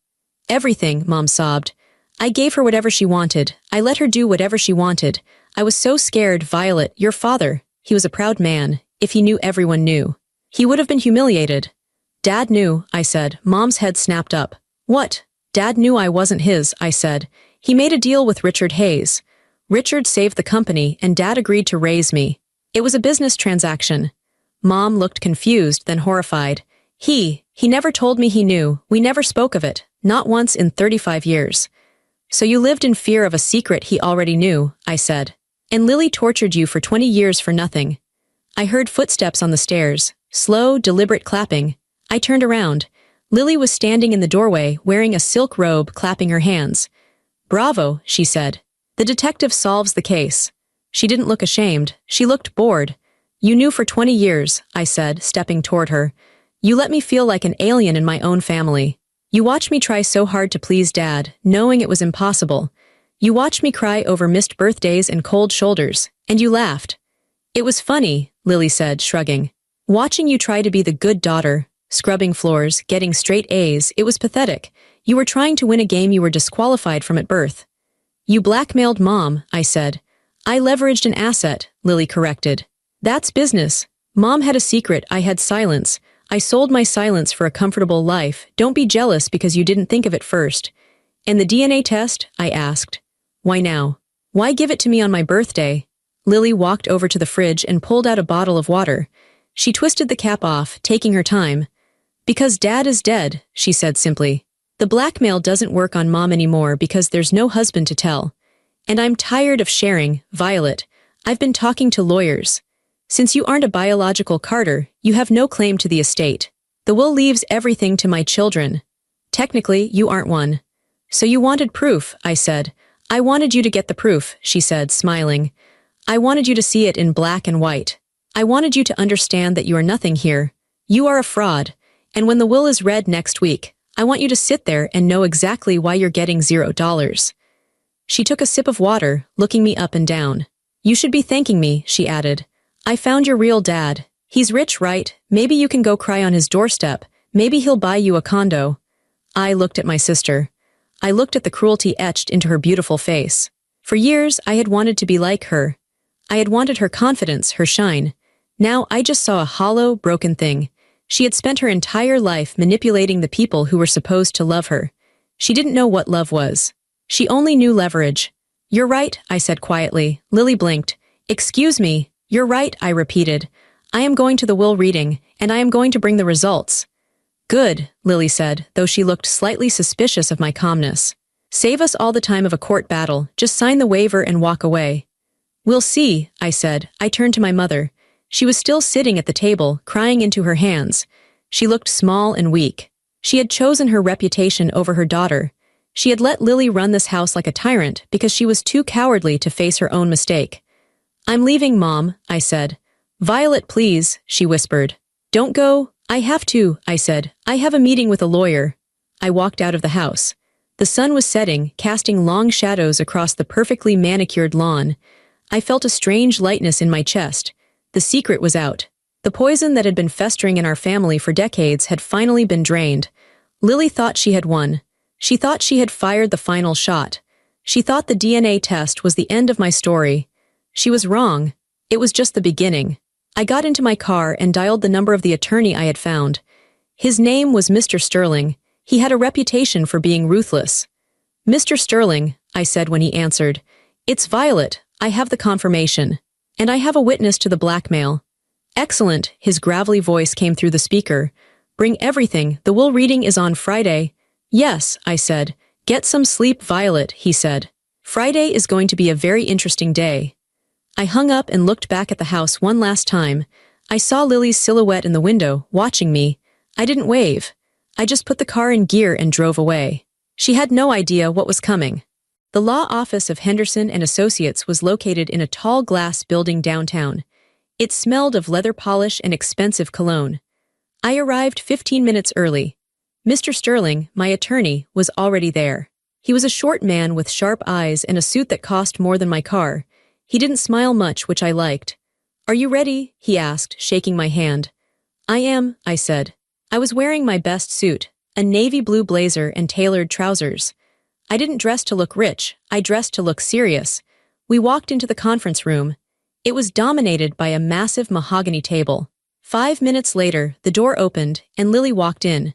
"Everything," Mom sobbed. "I gave her whatever she wanted. I let her do whatever she wanted. I was so scared. Violet, your father, he was a proud man. If he knew everyone knew, he would have been humiliated." "Dad knew," I said. Mom's head snapped up. "What?" "Dad knew I wasn't his," I said. "He made a deal with Richard Hayes. Richard saved the company and Dad agreed to raise me. It was a business transaction." Mom looked confused, then horrified. He never told me he knew. We never spoke of it. Not once in 35 years. "So you lived in fear of a secret he already knew," I said. "And Lily tortured you for 20 years for nothing." I heard footsteps on the stairs, slow, deliberate clapping. I turned around. Lily was standing in the doorway, wearing a silk robe, clapping her hands. "Bravo," she said. "The detective solves the case." She didn't look ashamed. She looked bored. "You knew for 20 years, I said, stepping toward her. "You let me feel like an alien in my own family. You watched me try so hard to please Dad, knowing it was impossible. You watched me cry over missed birthdays and cold shoulders, and you laughed." "It was funny," Lily said, shrugging. "Watching you try to be the good daughter, scrubbing floors, getting straight A's, it was pathetic. You were trying to win a game you were disqualified from at birth." "You blackmailed Mom," I said. "I leveraged an asset," Lily corrected. "That's business. Mom had a secret, I had silence. I sold my silence for a comfortable life. Don't be jealous because you didn't think of it first." "And the DNA test?" I asked. "Why now? Why give it to me on my birthday?" Lily walked over to the fridge and pulled out a bottle of water. She twisted the cap off, taking her time. "Because Dad is dead," she said simply. "The blackmail doesn't work on Mom anymore because there's no husband to tell. And I'm tired of sharing, Violet. I've been talking to lawyers. Since you aren't a biological Carter, you have no claim to the estate. The will leaves everything to my children. Technically, you aren't one." "So you wanted proof," I said. "I wanted you to get the proof," she said, smiling. "I wanted you to see it in black and white. I wanted you to understand that you are nothing here. You are a fraud. And when the will is read next week, I want you to sit there and know exactly why you're getting $0. She took a sip of water, looking me up and down. "You should be thanking me," she added. "I found your real dad. He's rich, right? Maybe you can go cry on his doorstep. Maybe he'll buy you a condo." I looked at my sister. I looked at the cruelty etched into her beautiful face. For years, I had wanted to be like her. I had wanted her confidence, her shine. Now I just saw a hollow, broken thing. She had spent her entire life manipulating the people who were supposed to love her. She didn't know what love was. She only knew leverage. "You're right," I said quietly. Lily blinked. Excuse me, you're right, I repeated. I am going to the will reading, and I am going to bring the results. Good, Lily said, though she looked slightly suspicious of my calmness. Save us all the time of a court battle, just sign the waiver and walk away. We'll see, I said. I turned to my mother. She was still sitting at the table, crying into her hands. She looked small and weak. She had chosen her reputation over her daughter. She had let Lily run this house like a tyrant because she was too cowardly to face her own mistake. I'm leaving, Mom, I said. Violet, please, she whispered. Don't go. I have to, I said. I have a meeting with a lawyer. I walked out of the house. The sun was setting, casting long shadows across the perfectly manicured lawn. I felt a strange lightness in my chest. The secret was out. The poison that had been festering in our family for decades had finally been drained. Lily thought she had won. She thought she had fired the final shot. She thought the DNA test was the end of my story. She was wrong. It was just the beginning. I got into my car and dialed the number of the attorney I had found. His name was Mr. Sterling. He had a reputation for being ruthless. Mr. Sterling, I said when he answered. It's Violet. I have the confirmation. And I have a witness to the blackmail. Excellent, his gravelly voice came through the speaker. Bring everything, the will reading is on Friday. Yes, I said. Get some sleep, Violet, he said. Friday is going to be a very interesting day. I hung up and looked back at the house one last time. I saw Lily's silhouette in the window, watching me. I didn't wave. I just put the car in gear and drove away. She had no idea what was coming. The law office of Henderson and Associates was located in a tall glass building downtown. It smelled of leather polish and expensive cologne. I arrived 15 minutes early. Mr. Sterling, my attorney, was already there. He was a short man with sharp eyes and a suit that cost more than my car. He didn't smile much, which I liked. Are you ready? He asked, shaking my hand. I am, I said. I was wearing my best suit, a navy blue blazer and tailored trousers. I didn't dress to look rich, I dressed to look serious. We walked into the conference room. It was dominated by a massive mahogany table. 5 minutes later, the door opened and Lily walked in.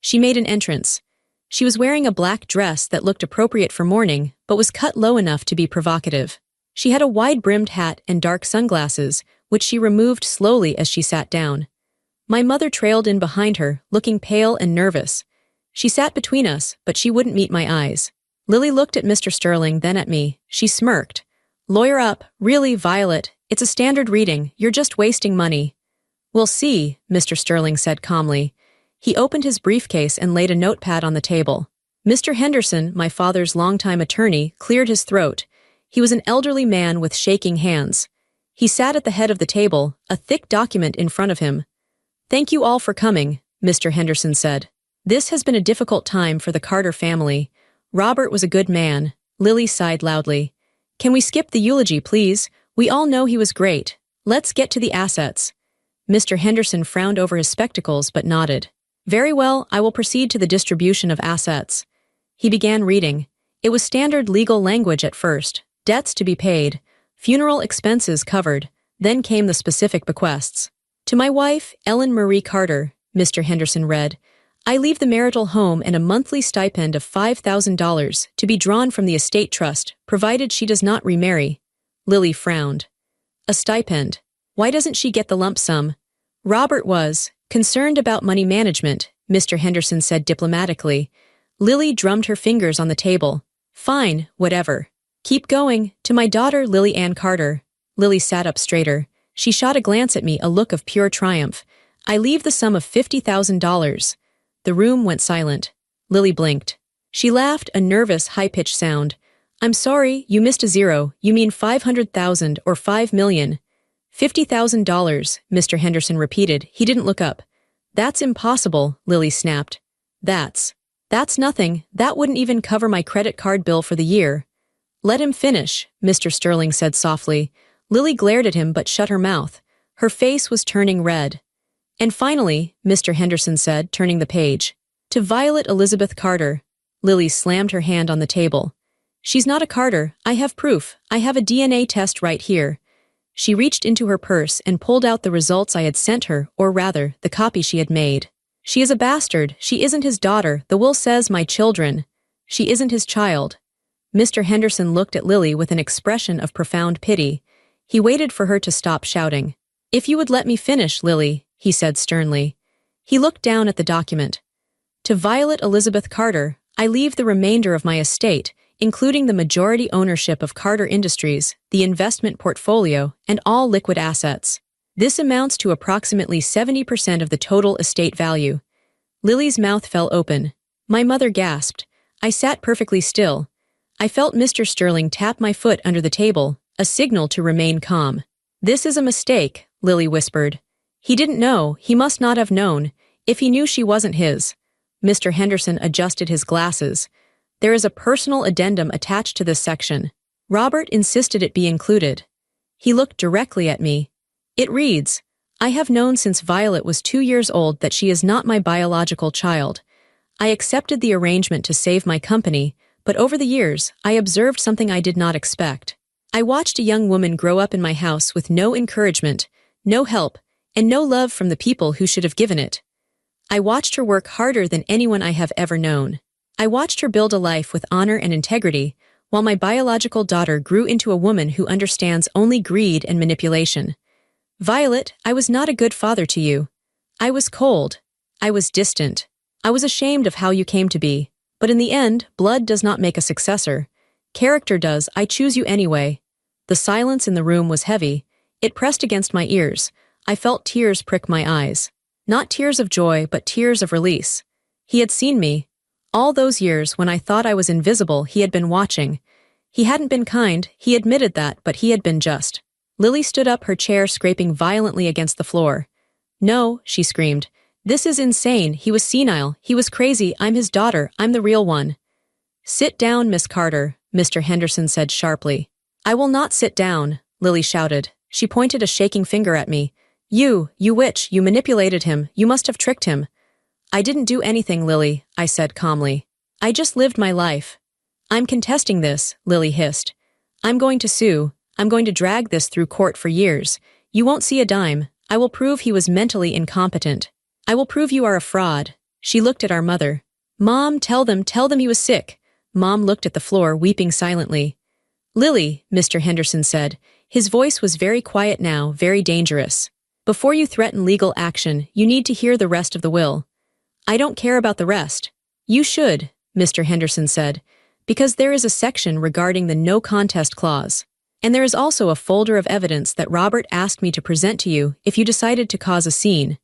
She made an entrance. She was wearing a black dress that looked appropriate for morning, but was cut low enough to be provocative. She had a wide-brimmed hat and dark sunglasses, which she removed slowly as she sat down. My mother trailed in behind her, looking pale and nervous. She sat between us, but she wouldn't meet my eyes. Lily looked at Mr. Sterling, then at me. She smirked. Lawyer up, really, Violet. It's a standard reading. You're just wasting money. We'll see, Mr. Sterling said calmly. He opened his briefcase and laid a notepad on the table. Mr. Henderson, my father's longtime attorney, cleared his throat. He was an elderly man with shaking hands. He sat at the head of the table, a thick document in front of him. Thank you all for coming, Mr. Henderson said. This has been a difficult time for the Carter family. Robert was a good man. Lily sighed loudly. Can we skip the eulogy, please? We all know he was great. Let's get to the assets. Mr. Henderson frowned over his spectacles but nodded. Very well, I will proceed to the distribution of assets. He began reading. It was standard legal language at first. Debts to be paid, funeral expenses covered, then came the specific bequests. To my wife, Ellen Marie Carter, Mr. Henderson read, I leave the marital home and a monthly stipend of $5,000 to be drawn from the estate trust, provided she does not remarry. Lily frowned. A stipend. Why doesn't she get the lump sum? Robert was concerned about money management, Mr. Henderson said diplomatically. Lily drummed her fingers on the table. Fine, whatever. Keep going. To my daughter, Lily Ann Carter. Lily sat up straighter. She shot a glance at me, a look of pure triumph. I leave the sum of $50,000. The room went silent. Lily blinked. She laughed, a nervous, high-pitched sound. I'm sorry, you missed a zero. You mean 500,000 or 5 million. $50,000, Mr. Henderson repeated. He didn't look up. That's impossible, Lily snapped. That's nothing. That wouldn't even cover my credit card bill for the year. Let him finish, Mr. Sterling said softly. Lily glared at him but shut her mouth. Her face was turning red. And finally, Mr. Henderson said, turning the page. To Violet Elizabeth Carter. Lily slammed her hand on the table. She's not a Carter. I have proof. I have a DNA test right here. She reached into her purse and pulled out the results I had sent her, or rather, the copy she had made. She is a bastard. She isn't his daughter. The will says my children. She isn't his child. Mr. Henderson looked at Lily with an expression of profound pity. He waited for her to stop shouting. "If you would let me finish, Lily," he said sternly. He looked down at the document. "To Violet Elizabeth Carter, I leave the remainder of my estate, including the majority ownership of Carter Industries, the investment portfolio, and all liquid assets. This amounts to approximately 70% of the total estate value." Lily's mouth fell open. My mother gasped. I sat perfectly still. I felt Mr. Sterling tap my foot under the table, a signal to remain calm. "This is a mistake," Lily whispered. "He didn't know, he must not have known. If he knew she wasn't his." Mr. Henderson adjusted his glasses. "There is a personal addendum attached to this section. Robert insisted it be included." He looked directly at me. "It reads, I have known since Violet was 2 years old that she is not my biological child. I accepted the arrangement to save my company, but over the years, I observed something I did not expect. I watched a young woman grow up in my house with no encouragement, no help, and no love from the people who should have given it. I watched her work harder than anyone I have ever known. I watched her build a life with honor and integrity, while my biological daughter grew into a woman who understands only greed and manipulation. Violet, I was not a good father to you. I was cold. I was distant. I was ashamed of how you came to be. But in the end, blood does not make a successor. Character does. I choose you anyway." The silence in the room was heavy. It pressed against my ears. I felt tears prick my eyes. Not tears of joy, but tears of release. He had seen me. All those years when I thought I was invisible, he had been watching. He hadn't been kind, he admitted that, but he had been just. Lily stood up, her chair scraping violently against the floor. "No," she screamed. "This is insane. He was senile. He was crazy. I'm his daughter. I'm the real one." "Sit down, Miss Carter," Mr. Henderson said sharply. "I will not sit down," Lily shouted. She pointed a shaking finger at me. You witch, you manipulated him. You must have tricked him." "I didn't do anything, Lily," I said calmly. "I just lived my life." "I'm contesting this," Lily hissed. "I'm going to sue. I'm going to drag this through court for years. You won't see a dime. I will prove he was mentally incompetent. I will prove you are a fraud." She looked at our mother. "Mom, tell them he was sick." Mom looked at the floor, weeping silently. "Lily," Mr. Henderson said. His voice was very quiet now, very dangerous. "Before you threaten legal action, you need to hear the rest of the will." "I don't care about the rest." "You should," Mr. Henderson said, "because there is a section regarding the no contest clause. And there is also a folder of evidence that Robert asked me to present to you if you decided to cause a scene."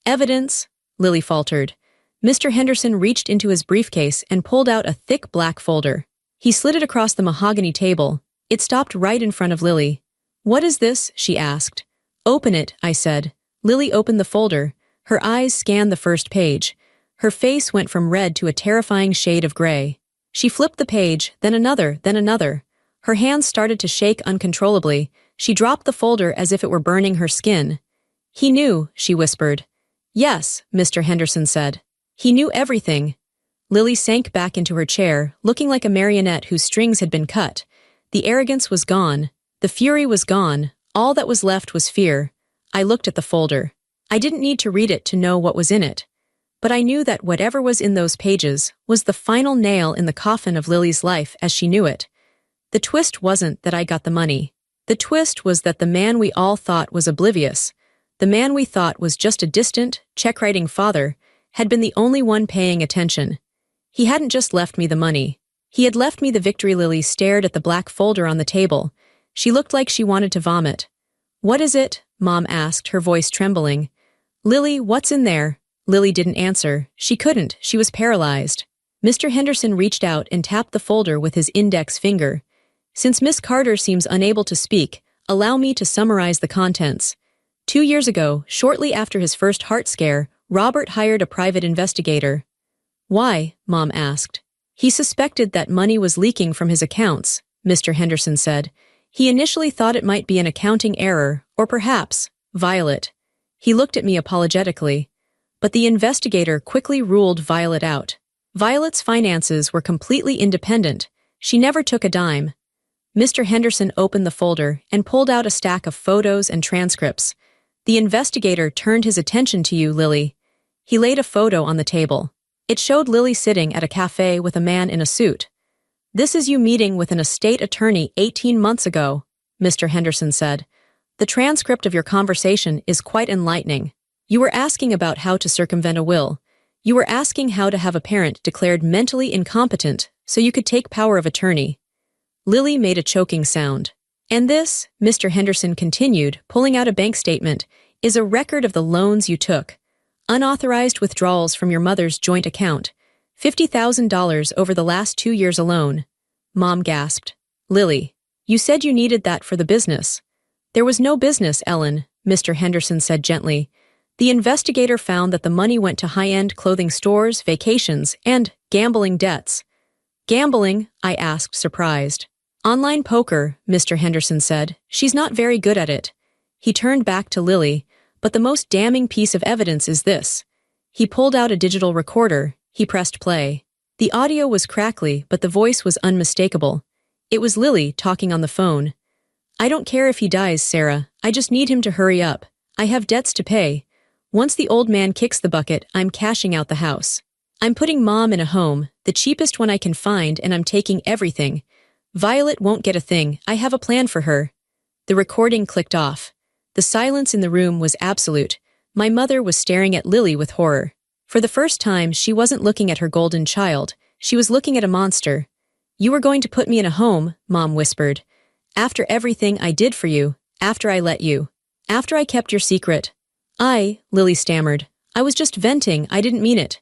"Evidence?" Lily faltered. Mr. Henderson reached into his briefcase and pulled out a thick black folder. He slid it across the mahogany table. It stopped right in front of Lily. "What is this?" she asked. "Open it," I said. Lily opened the folder. Her eyes scanned the first page. Her face went from red to a terrifying shade of gray. She flipped the page, then another, then another. Her hands started to shake uncontrollably. She dropped the folder as if it were burning her skin. "He knew," she whispered. "Yes," Mr. Henderson said. "He knew everything." Lily sank back into her chair, looking like a marionette whose strings had been cut. The arrogance was gone. The fury was gone. All that was left was fear. I looked at the folder. I didn't need to read it to know what was in it. But I knew that whatever was in those pages was the final nail in the coffin of Lily's life as she knew it. The twist wasn't that I got the money. The twist was that the man we all thought was oblivious, the man we thought was just a distant, check-writing father, had been the only one paying attention. He hadn't just left me the money. He had left me the victory. Lily stared at the black folder on the table. She looked like she wanted to vomit. "What is it?" Mom asked, her voice trembling. "Lily, what's in there?" Lily didn't answer. She couldn't. She was paralyzed. Mr. Henderson reached out and tapped the folder with his index finger. "Since Miss Carter seems unable to speak, allow me to summarize the contents. 2 years ago, shortly after his first heart scare, Robert hired a private investigator." "Why?" Mom asked. "He suspected that money was leaking from his accounts," Mr. Henderson said. "He initially thought it might be an accounting error, or perhaps Violet." He looked at me apologetically. But the investigator quickly ruled Violet out. Violet's finances were completely independent. She never took a dime. Mr. Henderson opened the folder and pulled out a stack of photos and transcripts. "The investigator turned his attention to you, Lily." He laid a photo on the table. It showed Lily sitting at a cafe with a man in a suit. "This is you meeting with an estate attorney 18 months ago." Mr. Henderson said. "The transcript of your conversation is quite enlightening. You were asking about how to circumvent a will. You were asking how to have a parent declared mentally incompetent so you could take power of attorney." Lily made a choking sound. "And this," Mr. Henderson continued, pulling out a bank statement, "is a record of the loans you took. Unauthorized withdrawals from your mother's joint account. $50,000 over the last 2 years alone." Mom gasped. "Lily, you said you needed that for the business." "There was no business, Ellen," Mr. Henderson said gently. "The investigator found that the money went to high-end clothing stores, vacations, and gambling debts." "Gambling?" I asked, surprised. "Online poker," Mr. Henderson said. "She's not very good at it." He turned back to Lily. "But the most damning piece of evidence is this." He pulled out a digital recorder. He pressed play. The audio was crackly, but the voice was unmistakable. It was Lily talking on the phone. "I don't care if he dies, Sarah. I just need him to hurry up. I have debts to pay. Once the old man kicks the bucket, I'm cashing out the house. I'm putting Mom in a home, the cheapest one I can find, and I'm taking everything. Violet won't get a thing. I have a plan for her." The recording clicked off. The silence in the room was absolute. My mother was staring at Lily with horror. For the first time, she wasn't looking at her golden child. She was looking at a monster. "You were going to put me in a home," Mom whispered. "After everything I did for you, after I let you, after I kept your secret." Lily stammered. "I was just venting, I didn't mean it."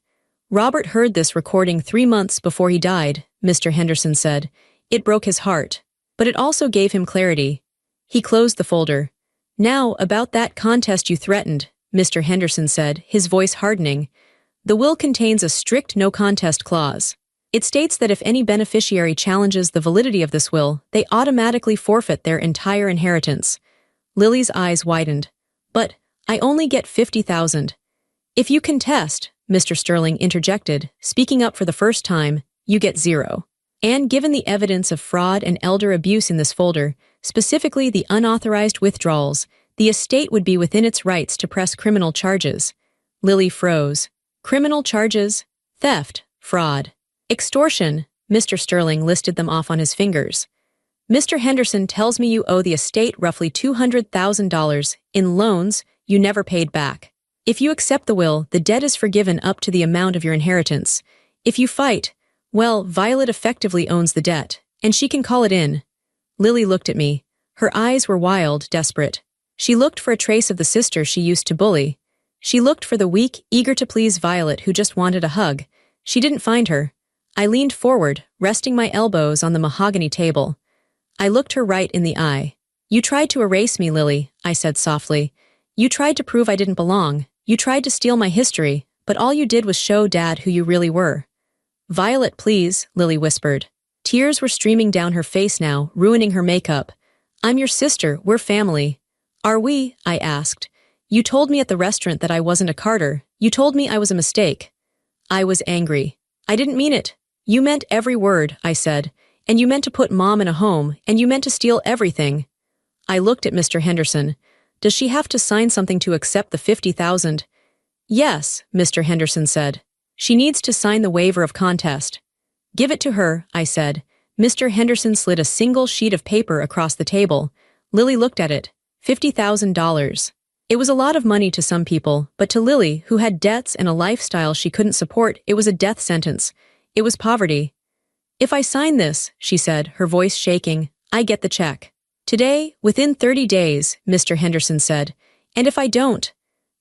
"Robert heard this recording 3 months before he died," Mr. Henderson said. "It broke his heart. But it also gave him clarity." He closed the folder. "Now, about that contest you threatened," Mr. Henderson said, his voice hardening. "The will contains a strict no-contest clause. It states that if any beneficiary challenges the validity of this will, they automatically forfeit their entire inheritance." Lily's eyes widened. "But I only get 50,000. "If you contest," Mr. Sterling interjected, speaking up for the first time, "you get 0. And given the evidence of fraud and elder abuse in this folder, specifically the unauthorized withdrawals, the estate would be within its rights to press criminal charges." Lily froze. "Criminal charges? Theft, fraud, extortion." Mr. Sterling listed them off on his fingers. "Mr. Henderson tells me you owe the estate roughly $200,000 in loans you never paid back. If you accept the will, the debt is forgiven up to the amount of your inheritance. If you fight, well, Violet effectively owns the debt, and she can call it in." Lily looked at me. Her eyes were wild, desperate. She looked for a trace of the sister she used to bully. She looked for the weak, eager-to-please Violet who just wanted a hug. She didn't find her. I leaned forward, resting my elbows on the mahogany table. I looked her right in the eye. "You tried to erase me, Lily," I said softly. "You tried to prove I didn't belong. You tried to steal my history, but all you did was show Dad who you really were." "Violet, please," Lily whispered. Tears were streaming down her face now, ruining her makeup. "I'm your sister, we're family." "Are we?" I asked. "You told me at the restaurant that I wasn't a Carter. You told me I was a mistake." I was angry. "I didn't mean it." "You meant every word," I said. "And you meant to put Mom in a home, and you meant to steal everything." I looked at Mr. Henderson. "Does she have to sign something to accept the 50,000? "Yes," Mr. Henderson said. "She needs to sign the waiver of contest." "Give it to her," I said. Mr. Henderson slid a single sheet of paper across the table. Lily looked at it. $50,000. It was a lot of money to some people, but to Lily, who had debts and a lifestyle she couldn't support, it was a death sentence. It was poverty. "If I sign this," she said, her voice shaking, "I get the check. Today, within 30 days, Mr. Henderson said. "And if I don't?"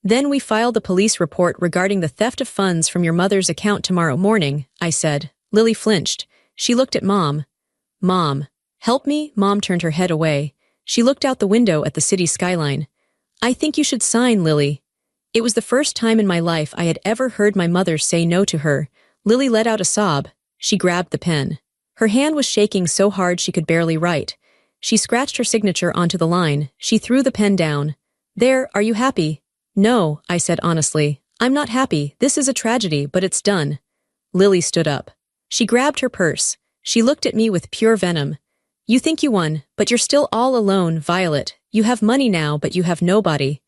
"Then we file the police report regarding the theft of funds from your mother's account tomorrow morning," I said. Lily flinched. She looked at Mom. "Mom, help me?" Mom turned her head away. She looked out the window at the city skyline. "I think you should sign, Lily." It was the first time in my life I had ever heard my mother say no to her. Lily let out a sob. She grabbed the pen. Her hand was shaking so hard she could barely write. She scratched her signature onto the line. She threw the pen down. "There, are you happy?" "No," I said honestly. "I'm not happy. This is a tragedy, but it's done." Lily stood up. She grabbed her purse. She looked at me with pure venom. "You think you won, but you're still all alone, Violet. You have money now, but you have nobody."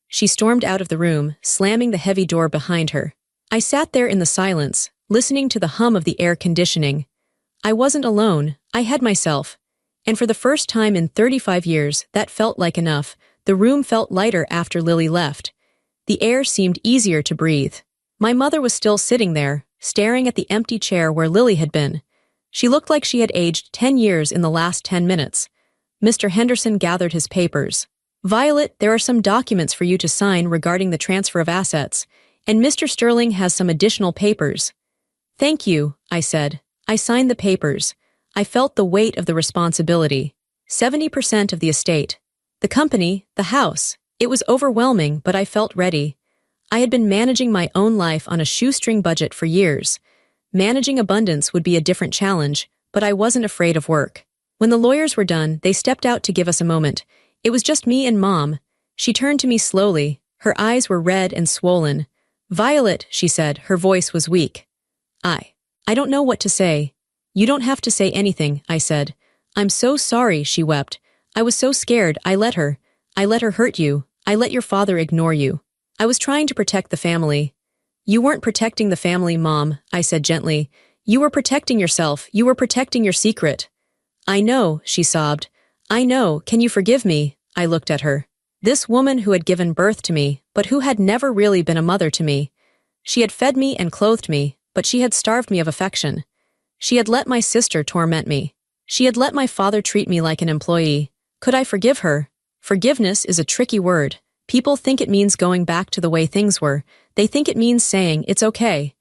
She stormed out of the room, slamming the heavy door behind her. I sat there in the silence, listening to the hum of the air conditioning. I wasn't alone. I had myself. And for the first time in 35 years, that felt like enough. The room felt lighter after Lily left. The air seemed easier to breathe. My mother was still sitting there, staring at the empty chair where Lily had been. She looked like she had aged 10 years in the last 10 minutes. Mr. Henderson gathered his papers. "Violet, there are some documents for you to sign regarding the transfer of assets, and Mr. Sterling has some additional papers." "Thank you," I said. I signed the papers. I felt the weight of the responsibility. 70% of the estate. The company, the house. It was overwhelming, but I felt ready. I had been managing my own life on a shoestring budget for years. Managing abundance would be a different challenge, but I wasn't afraid of work. When the lawyers were done, they stepped out to give us a moment. It was just me and Mom. She turned to me slowly. Her eyes were red and swollen. "Violet," she said, her voice was weak. I don't know what to say." "You don't have to say anything," I said. "I'm so sorry," she wept. "I was so scared. I let her hurt you. I let your father ignore you. I was trying to protect the family." "You weren't protecting the family, Mom," I said gently. "You were protecting yourself. You were protecting your secret." "I know," she sobbed. "I know. Can you forgive me?" I looked at her. This woman who had given birth to me, but who had never really been a mother to me. She had fed me and clothed me, but she had starved me of affection. She had let my sister torment me. She had let my father treat me like an employee. Could I forgive her? Forgiveness is a tricky word. People think it means going back to the way things were. They think it means saying, "It's okay."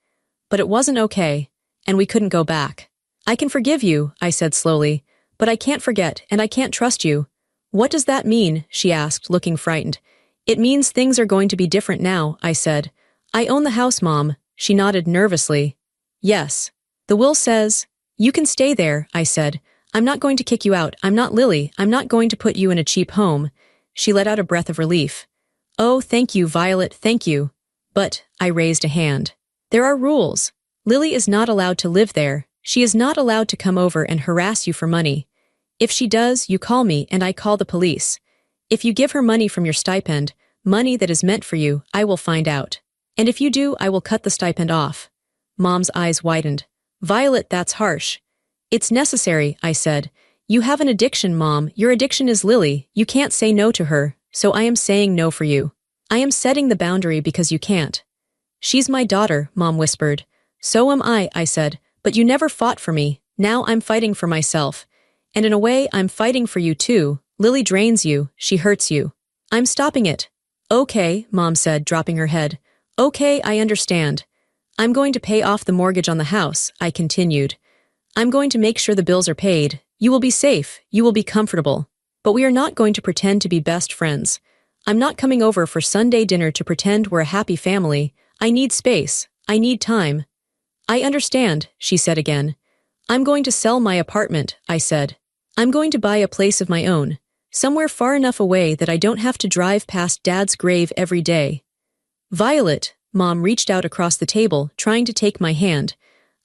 But it wasn't okay, and we couldn't go back. "I can forgive you," I said slowly, "but I can't forget, and I can't trust you." "What does that mean?" she asked, looking frightened. "It means things are going to be different now," I said. "I own the house, Mom." She nodded nervously. "Yes. The will says, you can stay there," I said. "I'm not going to kick you out. I'm not Lily. I'm not going to put you in a cheap home." She let out a breath of relief. "Oh, thank you, Violet, thank you." "But," I raised a hand. "There are rules. Lily is not allowed to live there. She is not allowed to come over and harass you for money. If she does, you call me and I call the police. If you give her money from your stipend, money that is meant for you, I will find out. And if you do, I will cut the stipend off." Mom's eyes widened. "Violet, that's harsh." "It's necessary," I said. "You have an addiction, Mom. Your addiction is Lily. You can't say no to her, so I am saying no for you. I am setting the boundary because you can't." "She's my daughter," Mom whispered. "So am I said, "but you never fought for me. Now I'm fighting for myself. And in a way, I'm fighting for you too. Lily drains you. She hurts you. I'm stopping it." "Okay," Mom said, dropping her head. "Okay, I understand. I'm going to pay off the mortgage on the house," I continued. "I'm going to make sure the bills are paid. You will be safe. You will be comfortable. But we are not going to pretend to be best friends. I'm not coming over for Sunday dinner to pretend we're a happy family. I need space. I need time." "I understand," she said again. "I'm going to sell my apartment," I said. "I'm going to buy a place of my own, somewhere far enough away that I don't have to drive past Dad's grave every day." "Violet," Mom reached out across the table, trying to take my hand.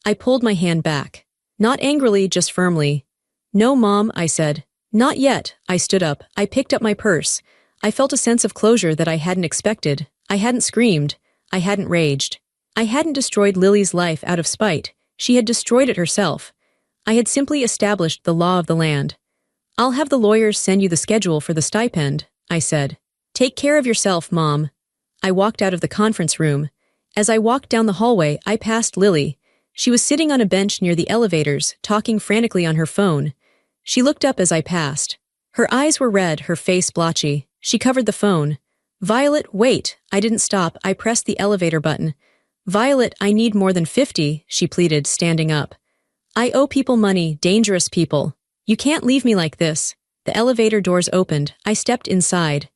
I pulled my hand back. Not angrily, just firmly. "No, Mom," I said. "Not yet." I stood up. I picked up my purse. I felt a sense of closure that I hadn't expected. I hadn't screamed. I hadn't raged. I hadn't destroyed Lily's life out of spite. She had destroyed it herself. I had simply established the law of the land. "I'll have the lawyers send you the schedule for the stipend," I said. "Take care of yourself, Mom." I walked out of the conference room. As I walked down the hallway, I passed Lily. She was sitting on a bench near the elevators, talking frantically on her phone. She looked up as I passed. Her eyes were red, her face blotchy. She covered the phone. "Violet, wait." I didn't stop. I pressed the elevator button. "Violet, I need more than 50, she pleaded, standing up. "I owe people money, dangerous people. You can't leave me like this." The elevator doors opened. I stepped inside.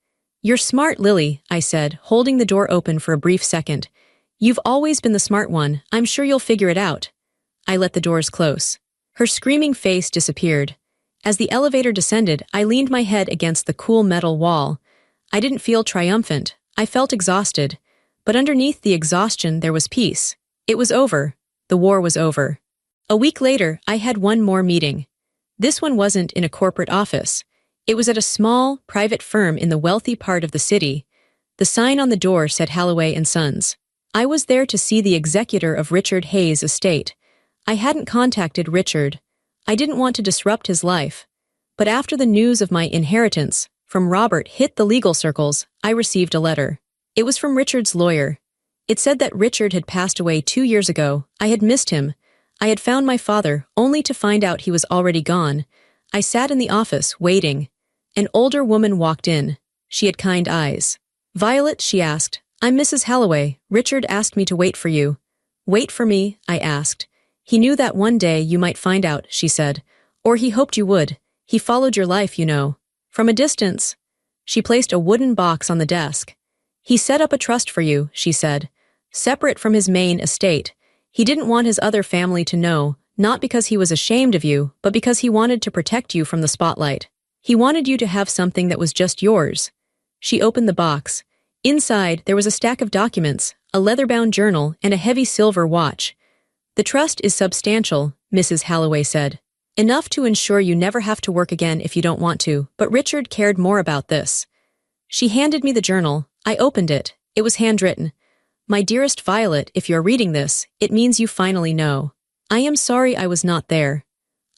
"You're smart, Lily," I said, holding the door open for a brief second. "You've always been the smart one. I'm sure you'll figure it out." I let the doors close. Her screaming face disappeared. As the elevator descended, I leaned my head against the cool metal wall. I didn't feel triumphant. I felt exhausted. But underneath the exhaustion there was peace. It was over. The war was over. A week later, I had one more meeting. This one wasn't in a corporate office. It was at a small, private firm in the wealthy part of the city. The sign on the door said Halloway and Sons. I was there to see the executor of Richard Hayes' estate. I hadn't contacted Richard. I didn't want to disrupt his life. But after the news of my inheritance from Robert hit the legal circles, I received a letter. It was from Richard's lawyer. It said that Richard had passed away 2 years ago. I had missed him. I had found my father, only to find out he was already gone. I sat in the office, waiting. An older woman walked in. She had kind eyes. "Violet," she asked. "I'm Mrs. Halloway. Richard asked me to wait for you." "Wait for me?" I asked. "He knew that one day you might find out," she said. "Or he hoped you would. He followed your life, you know. From a distance." She placed a wooden box on the desk. "He set up a trust for you," she said. "Separate from his main estate. He didn't want his other family to know, not because he was ashamed of you, but because he wanted to protect you from the spotlight. He wanted you to have something that was just yours." She opened the box. Inside, there was a stack of documents, a leather-bound journal, and a heavy silver watch. "The trust is substantial," Mrs. Halloway said. "Enough to ensure you never have to work again if you don't want to, but Richard cared more about this." She handed me the journal. I opened it. It was handwritten. "My dearest Violet, if you're reading this, it means you finally know. I am sorry I was not there.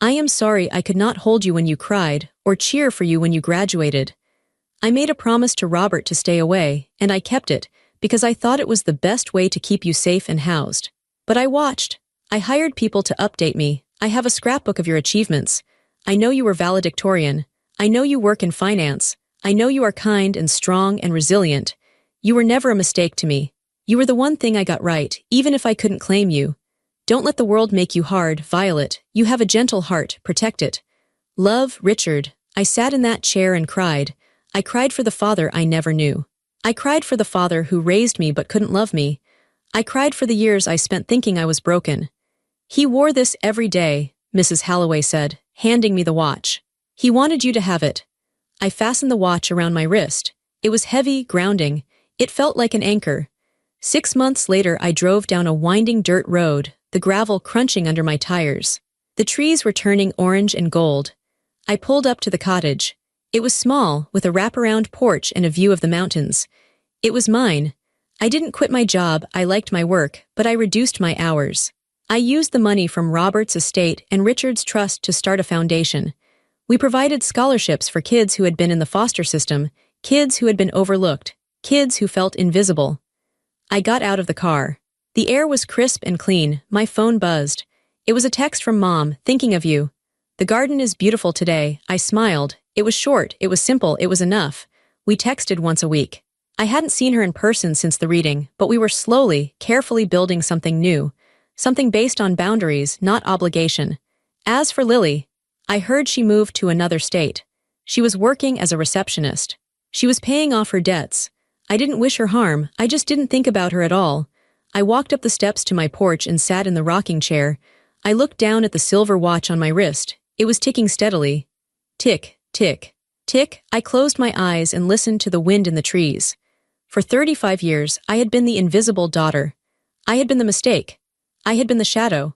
I am sorry I could not hold you when you cried, or cheer for you when you graduated. I made a promise to Robert to stay away, and I kept it, because I thought it was the best way to keep you safe and housed. But I watched. I hired people to update me. I have a scrapbook of your achievements. I know you were valedictorian. I know you work in finance. I know you are kind and strong and resilient. You were never a mistake to me. You were the one thing I got right, even if I couldn't claim you. Don't let the world make you hard, Violet. You have a gentle heart. Protect it. Love, Richard." I sat in that chair and cried. I cried for the father I never knew. I cried for the father who raised me but couldn't love me. I cried for the years I spent thinking I was broken. "He wore this every day," Mrs. Halloway said, handing me the watch. "He wanted you to have it." I fastened the watch around my wrist. It was heavy, grounding. It felt like an anchor. 6 months later, I drove down a winding dirt road, the gravel crunching under my tires. The trees were turning orange and gold. I pulled up to the cottage. It was small, with a wraparound porch and a view of the mountains. It was mine. I didn't quit my job. I liked my work, but I reduced my hours. I used the money from Robert's estate and Richard's trust to start a foundation. We provided scholarships for kids who had been in the foster system, kids who had been overlooked, kids who felt invisible. I got out of the car. The air was crisp and clean. My phone buzzed. It was a text from Mom, "Thinking of you. The garden is beautiful today." I smiled. It was short, it was simple, it was enough. We texted once a week. I hadn't seen her in person since the reading, but we were slowly, carefully building something new. Something based on boundaries, not obligation. As for Lily, I heard she moved to another state. She was working as a receptionist. She was paying off her debts. I didn't wish her harm, I just didn't think about her at all. I walked up the steps to my porch and sat in the rocking chair. I looked down at the silver watch on my wrist. It was ticking steadily. Tick, tick, tick. I closed my eyes and listened to the wind in the trees. For 35 years, I had been the invisible daughter. I had been the mistake. I had been the shadow.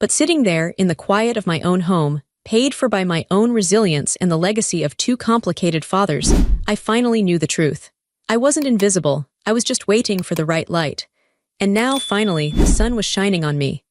But sitting there, in the quiet of my own home, paid for by my own resilience and the legacy of 2 complicated fathers, I finally knew the truth. I wasn't invisible. I was just waiting for the right light. And now, finally, the sun was shining on me.